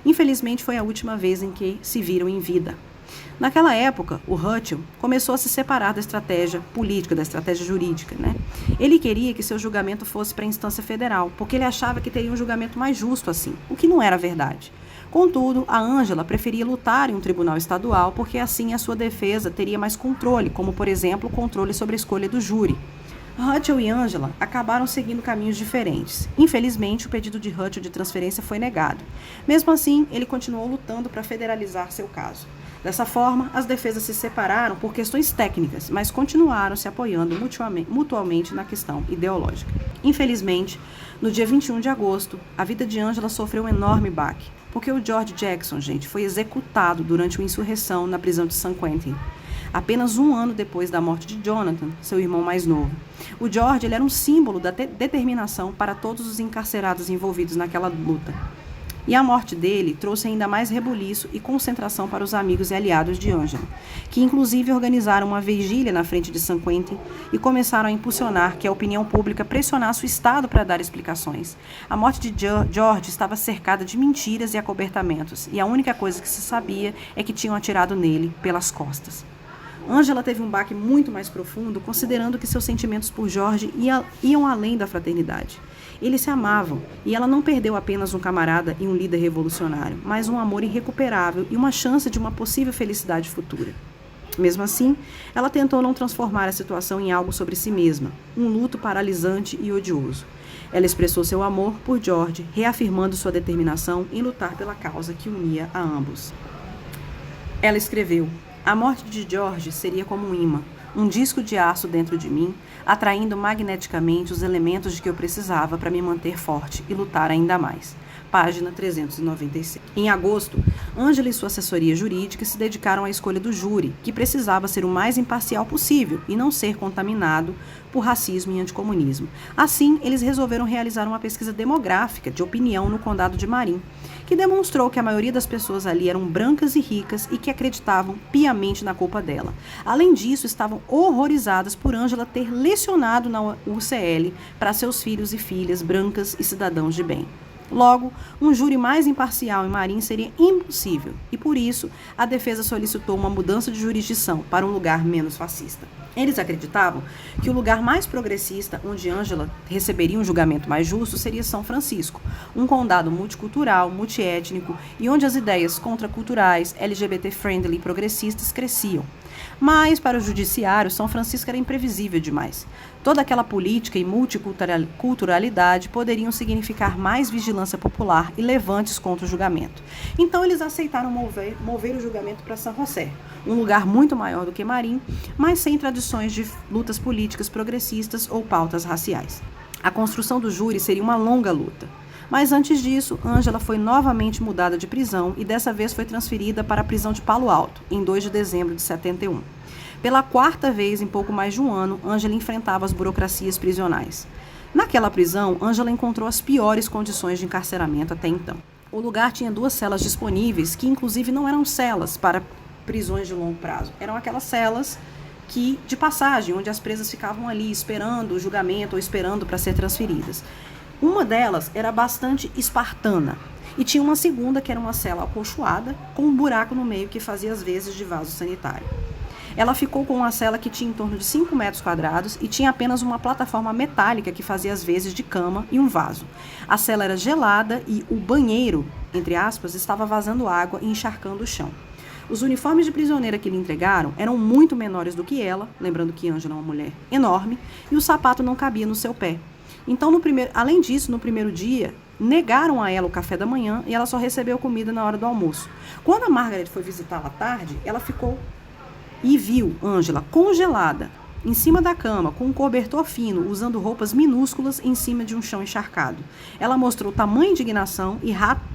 Infelizmente, foi a última vez em que se viram em vida. Naquela época, o Russell começou a se separar da estratégia política, da estratégia jurídica, né? Ele queria que seu julgamento fosse para a instância federal, porque ele achava que teria um julgamento mais justo assim, o que não era verdade. Contudo, a Ângela preferia lutar em um tribunal estadual, porque assim a sua defesa teria mais controle, como, por exemplo, o controle sobre a escolha do júri. Russell e Ângela acabaram seguindo caminhos diferentes. Infelizmente, o pedido de Russell de transferência foi negado. Mesmo assim, ele continuou lutando para federalizar seu caso. Dessa forma, as defesas se separaram por questões técnicas, mas continuaram se apoiando mutuamente na questão ideológica. Infelizmente, no dia 21 de agosto, a vida de Ângela sofreu um enorme baque, porque o George Jackson, gente, foi executado durante uma insurreição na prisão de San Quentin, apenas 1 ano depois da morte de Jonathan, seu irmão mais novo. O George ele era um símbolo da determinação para todos os encarcerados envolvidos naquela luta. E a morte dele trouxe ainda mais rebuliço e concentração para os amigos e aliados de Ângela, que inclusive organizaram uma vigília na frente de San Quentin e começaram a impulsionar que a opinião pública pressionasse o Estado para dar explicações. A morte de George estava cercada de mentiras e acobertamentos, e a única coisa que se sabia é que tinham atirado nele pelas costas. Ângela teve um baque muito mais profundo, considerando que seus sentimentos por Jorge iam além da fraternidade. Eles se amavam, e ela não perdeu apenas um camarada e um líder revolucionário, mas um amor irrecuperável e uma chance de uma possível felicidade futura. Mesmo assim, ela tentou não transformar a situação em algo sobre si mesma, um luto paralisante e odioso. Ela expressou seu amor por George, reafirmando sua determinação em lutar pela causa que unia a ambos. Ela escreveu: "A morte de George seria como um ímã, um disco de aço dentro de mim, atraindo magneticamente os elementos de que eu precisava para me manter forte e lutar ainda mais." Página 396. Em agosto, Ângela e sua assessoria jurídica se dedicaram à escolha do júri, que precisava ser o mais imparcial possível e não ser contaminado por racismo e anticomunismo. Assim, eles resolveram realizar uma pesquisa demográfica de opinião no condado de Marin, que demonstrou que a maioria das pessoas ali eram brancas e ricas e que acreditavam piamente na culpa dela. Além disso, estavam horrorizadas por Ângela ter lecionado na UCL para seus filhos e filhas brancas e cidadãos de bem. Logo, um júri mais imparcial em Marin seria impossível, e por isso a defesa solicitou uma mudança de jurisdição para um lugar menos fascista. Eles acreditavam que o lugar mais progressista, onde Ângela receberia um julgamento mais justo, seria São Francisco, um condado multicultural, multiétnico e onde as ideias contraculturais, LGBT-friendly e progressistas cresciam. Mas, para o judiciário, São Francisco era imprevisível demais. Toda aquela política e multiculturalidade poderiam significar mais vigilância popular e levantes contra o julgamento. Então, eles aceitaram mover o julgamento para São José, um lugar muito maior do que Marin, mas sem tradições de lutas políticas progressistas ou pautas raciais. A construção do júri seria uma longa luta. Mas antes disso, Ângela foi novamente mudada de prisão e dessa vez foi transferida para a prisão de Palo Alto, em 2 de dezembro de 71. Pela quarta vez em pouco mais de um ano, Ângela enfrentava as burocracias prisionais. Naquela prisão, Ângela encontrou as piores condições de encarceramento até então. O lugar tinha 2 celas disponíveis, que inclusive não eram celas para prisões de longo prazo. Eram aquelas celas de passagem, onde as presas ficavam ali esperando o julgamento ou esperando para ser transferidas. Uma delas era bastante espartana e tinha uma segunda que era uma cela acolchoada com um buraco no meio que fazia as vezes de vaso sanitário. Ela ficou com uma cela que tinha em torno de 5 metros quadrados e tinha apenas uma plataforma metálica que fazia as vezes de cama e um vaso. A cela era gelada e o banheiro, entre aspas, estava vazando água e encharcando o chão. Os uniformes de prisioneira que lhe entregaram eram muito menores do que ela, lembrando que Ângela é uma mulher enorme, e o sapato não cabia no seu pé. Então, além disso, no primeiro dia, negaram a ela o café da manhã e ela só recebeu comida na hora do almoço. Quando a Margaret foi visitá-la à tarde, ela ficou e viu Ângela congelada, em cima da cama, com um cobertor fino, usando roupas minúsculas em cima de um chão encharcado. Ela mostrou tamanha indignação e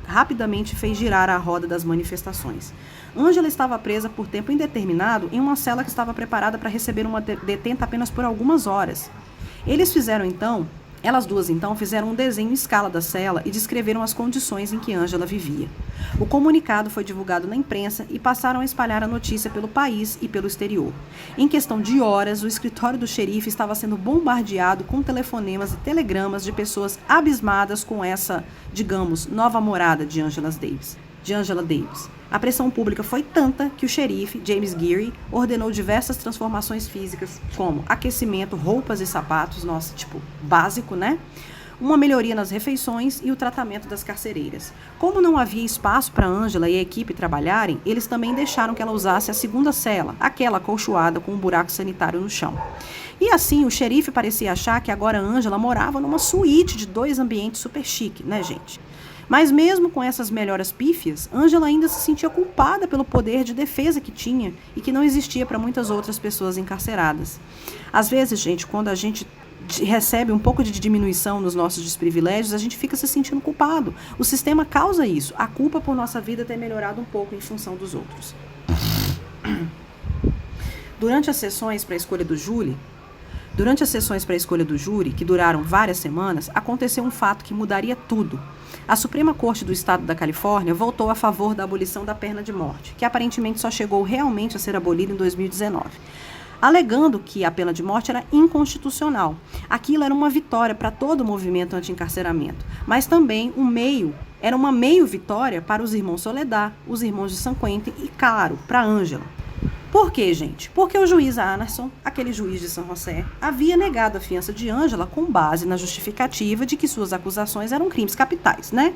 rapidamente fez girar a roda das manifestações. Ângela estava presa por tempo indeterminado em uma cela que estava preparada para receber uma detenta apenas por algumas horas. Elas duas então fizeram um desenho em escala da cela e descreveram as condições em que Ângela vivia. O comunicado foi divulgado na imprensa e passaram a espalhar a notícia pelo país e pelo exterior. Em questão de horas, o escritório do xerife estava sendo bombardeado com telefonemas e telegramas de pessoas abismadas com essa, digamos, nova morada de Angela Davis. A pressão pública foi tanta que o xerife, James Geary, ordenou diversas transformações físicas, como aquecimento, roupas e sapatos, básico, né? Uma melhoria nas refeições e o tratamento das carcereiras. Como não havia espaço para Ângela e a equipe trabalharem, eles também deixaram que ela usasse a segunda cela, aquela acolchoada com um buraco sanitário no chão. E assim, o xerife parecia achar que agora Ângela morava numa suíte de 2 ambientes super chique, né, gente? Mas mesmo com essas melhoras pífias, Ângela ainda se sentia culpada pelo poder de defesa que tinha e que não existia para muitas outras pessoas encarceradas. Às vezes, gente, quando a gente recebe um pouco de diminuição nos nossos desprivilégios, a gente fica se sentindo culpado. O sistema causa isso, a culpa por nossa vida ter melhorado um pouco em função dos outros. Durante as sessões para a escolha do júri, que duraram várias semanas, aconteceu um fato que mudaria tudo. A Suprema Corte do Estado da Califórnia votou a favor da abolição da pena de morte, que aparentemente só chegou realmente a ser abolida em 2019, alegando que a pena de morte era inconstitucional. Aquilo era uma vitória para todo o movimento anti-encarceramento, mas também era uma meio vitória para os irmãos Soledad, os irmãos de San Quentin e, claro, para Ângela. Por quê, gente? Porque o juiz Anderson, aquele juiz de São José, havia negado a fiança de Ângela com base na justificativa de que suas acusações eram crimes capitais, né?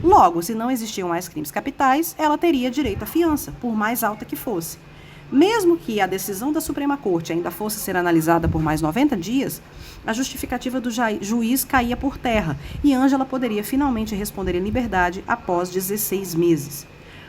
Logo, se não existiam mais crimes capitais, ela teria direito à fiança, por mais alta que fosse. Mesmo que a decisão da Suprema Corte ainda fosse ser analisada por mais 90 dias, a justificativa do juiz caía por terra e Ângela poderia finalmente responder em liberdade após 16 meses.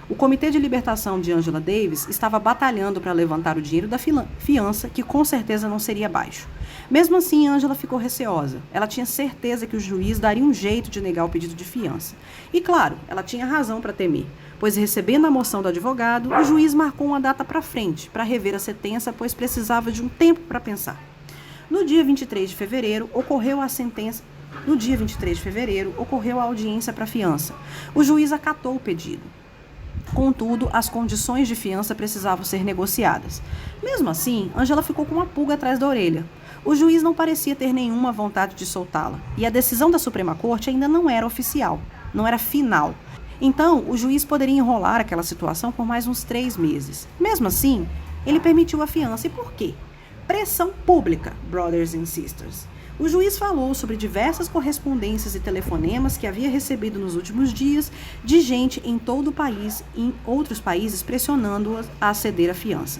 O Comitê de Libertação de Angela Davis estava batalhando para levantar o dinheiro da fiança, que com certeza não seria baixo. Mesmo assim, Angela ficou receosa. Ela tinha certeza que o juiz daria um jeito de negar o pedido de fiança. E claro, ela tinha razão para temer, pois recebendo a moção do advogado, o juiz marcou uma data para frente, para rever a sentença, pois precisava de um tempo para pensar. No dia 23 de fevereiro, ocorreu a audiência para fiança. O juiz acatou o pedido. Contudo, as condições de fiança precisavam ser negociadas. Mesmo assim, Ângela ficou com uma pulga atrás da orelha. O juiz não parecia ter nenhuma vontade de soltá-la, e a decisão da Suprema Corte ainda não era oficial, não era final. Então, o juiz poderia enrolar aquela situação por mais uns 3 meses. Mesmo assim, ele permitiu a fiança. E por quê? Pressão pública, brothers and sisters. O juiz falou sobre diversas correspondências e telefonemas que havia recebido nos últimos dias de gente em todo o país e em outros países pressionando-a a ceder a fiança.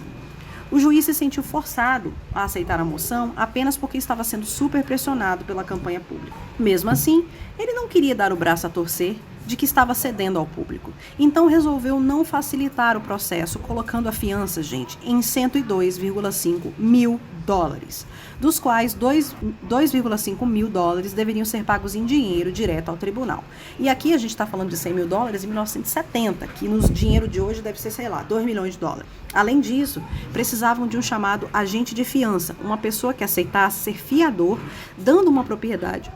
O juiz se sentiu forçado a aceitar a moção apenas porque estava sendo super pressionado pela campanha pública. Mesmo assim, ele não queria dar o braço a torcer de que estava cedendo ao público. Então resolveu não facilitar o processo, colocando a fiança, gente, em 102,5 mil dólares, dos quais 2,5 mil dólares deveriam ser pagos em dinheiro direto ao tribunal. E aqui a gente está falando de 100 mil dólares em 1970, que no dinheiro de hoje deve ser, 2 milhões de dólares. Além disso, precisavam de um chamado agente de fiança, uma pessoa que aceitasse ser fiador, dando uma propriedade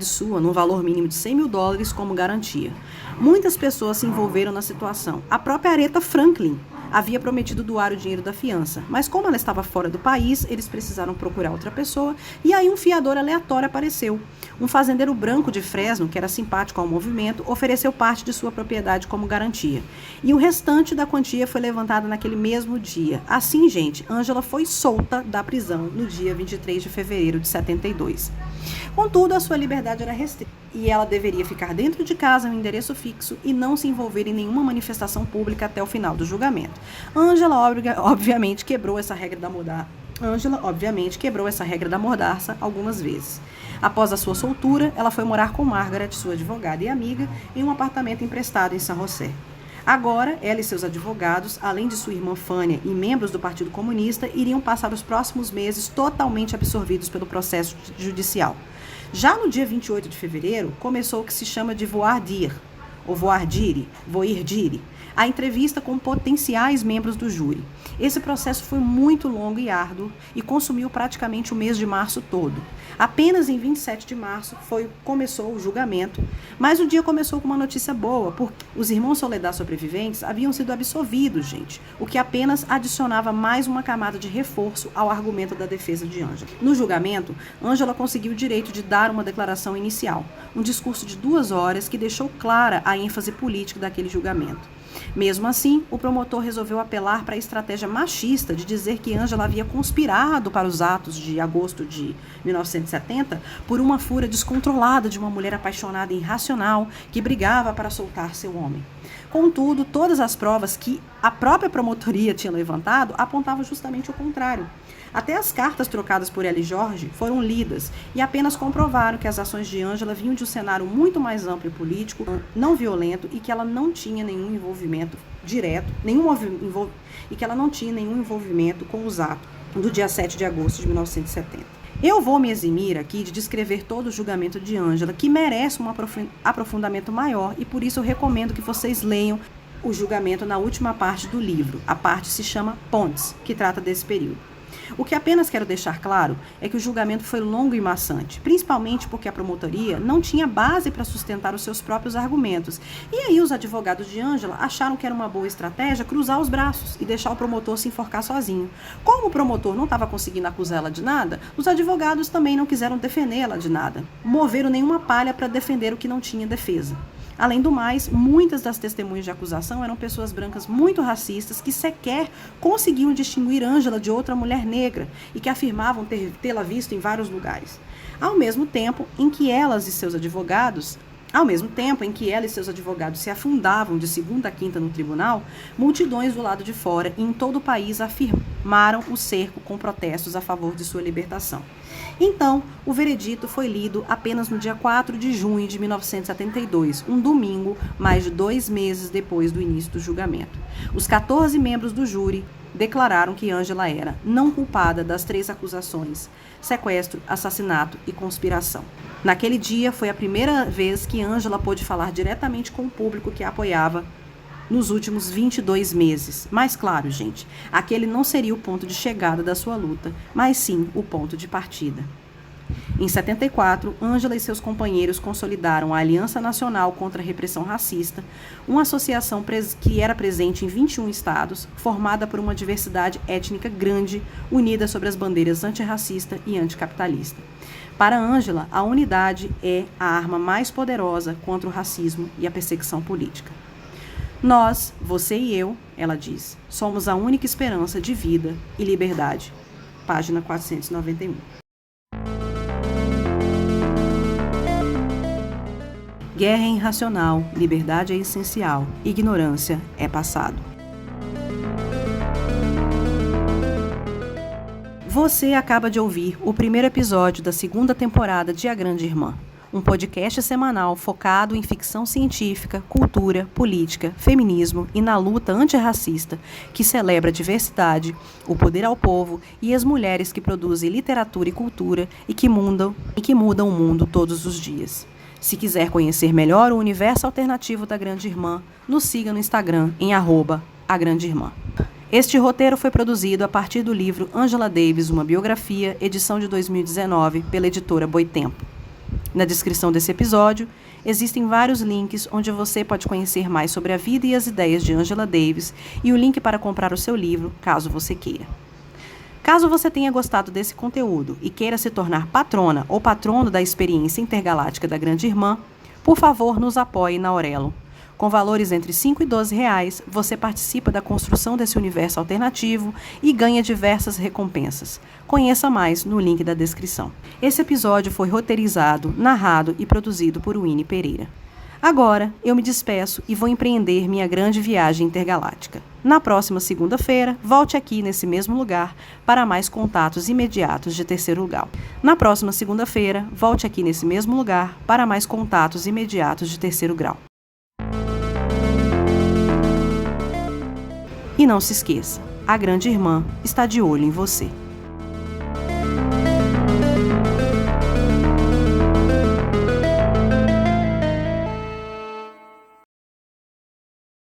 sua num valor mínimo de 100 mil dólares como garantia. Muitas pessoas se envolveram na situação. A própria Aretha Franklin havia prometido doar o dinheiro da fiança, mas como ela estava fora do país, eles precisaram procurar outra pessoa, e aí um fiador aleatório apareceu. Um fazendeiro branco de Fresno, que era simpático ao movimento, ofereceu parte de sua propriedade como garantia. E o restante da quantia foi levantada naquele mesmo dia. Assim, gente, Ângela foi solta da prisão no dia 23 de fevereiro de 72. Contudo, a sua liberdade era restrita e ela deveria ficar dentro de casa, em um endereço fixo, e não se envolver em nenhuma manifestação pública até o final do julgamento. Ângela, obviamente, quebrou essa regra da mordaça algumas vezes. Após a sua soltura, ela foi morar com Margaret, sua advogada e amiga, em um apartamento emprestado em São José. Agora, ela e seus advogados, além de sua irmã Fânia e membros do Partido Comunista, iriam passar os próximos meses totalmente absorvidos pelo processo judicial. Já no dia 28 de fevereiro, começou o que se chama de voir dire, a entrevista com potenciais membros do júri. Esse processo foi muito longo e árduo e consumiu praticamente o mês de março todo. Apenas em 27 de março começou o julgamento, mas o dia começou com uma notícia boa, porque os irmãos Soledad sobreviventes haviam sido absolvidos, gente, o que apenas adicionava mais uma camada de reforço ao argumento da defesa de Ângela. No julgamento, Ângela conseguiu o direito de dar uma declaração inicial, um discurso de 2 horas que deixou clara a ênfase política daquele julgamento. Mesmo assim, o promotor resolveu apelar para a estratégia machista de dizer que Ângela havia conspirado para os atos de agosto de 1970 por uma fúria descontrolada de uma mulher apaixonada e irracional que brigava para soltar seu homem. Contudo, todas as provas que a própria promotoria tinha levantado apontavam justamente o contrário. Até as cartas trocadas por ela e Jorge foram lidas e apenas comprovaram que as ações de Ângela vinham de um cenário muito mais amplo e político, não violento, e que ela não tinha nenhum envolvimento direto, e que ela não tinha nenhum envolvimento com os atos do dia 7 de agosto de 1970. Eu vou me eximir aqui de descrever todo o julgamento de Ângela, que merece um aprofundamento maior, e por isso eu recomendo que vocês leiam o julgamento na última parte do livro. A parte se chama Pontes, que trata desse período. O que apenas quero deixar claro é que o julgamento foi longo e maçante, principalmente porque a promotoria não tinha base para sustentar os seus próprios argumentos. E aí os advogados de Ângela acharam que era uma boa estratégia cruzar os braços e deixar o promotor se enforcar sozinho. Como o promotor não estava conseguindo acusá-la de nada, os advogados também não quiseram defendê-la de nada. Moveram nenhuma palha para defender o que não tinha defesa. Além do mais, muitas das testemunhas de acusação eram pessoas brancas muito racistas que sequer conseguiam distinguir Ângela de outra mulher negra e que afirmavam tê-la visto em vários lugares. Ao mesmo tempo em que ela e seus advogados se afundavam de segunda a quinta no tribunal, multidões do lado de fora e em todo o país afirmaram o cerco com protestos a favor de sua libertação. Então, o veredito foi lido apenas no dia 4 de junho de 1972, um domingo, mais de 2 meses depois do início do julgamento. Os 14 membros do júri declararam que Ângela era não culpada das 3 acusações: sequestro, assassinato e conspiração. Naquele dia foi a primeira vez que Ângela pôde falar diretamente com o público que a apoiava nos últimos 22 meses. Mas claro, gente, aquele não seria o ponto de chegada da sua luta, mas sim o ponto de partida. Em 74, Ângela e seus companheiros consolidaram a Aliança Nacional contra a Repressão Racista, uma associação que era presente em 21 estados, formada por uma diversidade étnica grande, unida sob as bandeiras antirracista e anticapitalista. Para Ângela, a unidade é a arma mais poderosa contra o racismo e a perseguição política. Nós, você e eu, ela diz, somos a única esperança de vida e liberdade. Página 491. Guerra é irracional, liberdade é essencial, ignorância é passado. Você acaba de ouvir o primeiro episódio da 2ª temporada de A Grande Irmã, um podcast semanal focado em ficção científica, cultura, política, feminismo e na luta antirracista, que celebra a diversidade, o poder ao povo e as mulheres que produzem literatura e cultura e que mudam o mundo todos os dias. Se quiser conhecer melhor o universo alternativo da Grande Irmã, nos siga no Instagram em @agrandeirmã. Este roteiro foi produzido a partir do livro Angela Davis, uma biografia, edição de 2019, pela editora Boitempo. Na descrição desse episódio, existem vários links onde você pode conhecer mais sobre a vida e as ideias de Angela Davis e o link para comprar o seu livro, caso você queira. Caso você tenha gostado desse conteúdo e queira se tornar patrona ou patrono da experiência intergaláctica da Grande Irmã, por favor, nos apoie na Aurelo. Com valores entre R$ 5 e R$ 12, você participa da construção desse universo alternativo e ganha diversas recompensas. Conheça mais no link da descrição. Esse episódio foi roteirizado, narrado e produzido por Winnie Pereira. Agora, eu me despeço e vou empreender minha grande viagem intergaláctica. Na próxima segunda-feira, volte aqui nesse mesmo lugar para mais contatos imediatos de terceiro grau. Na próxima segunda-feira, volte aqui nesse mesmo lugar para mais contatos imediatos de terceiro grau. E não se esqueça, a Grande Irmã está de olho em você.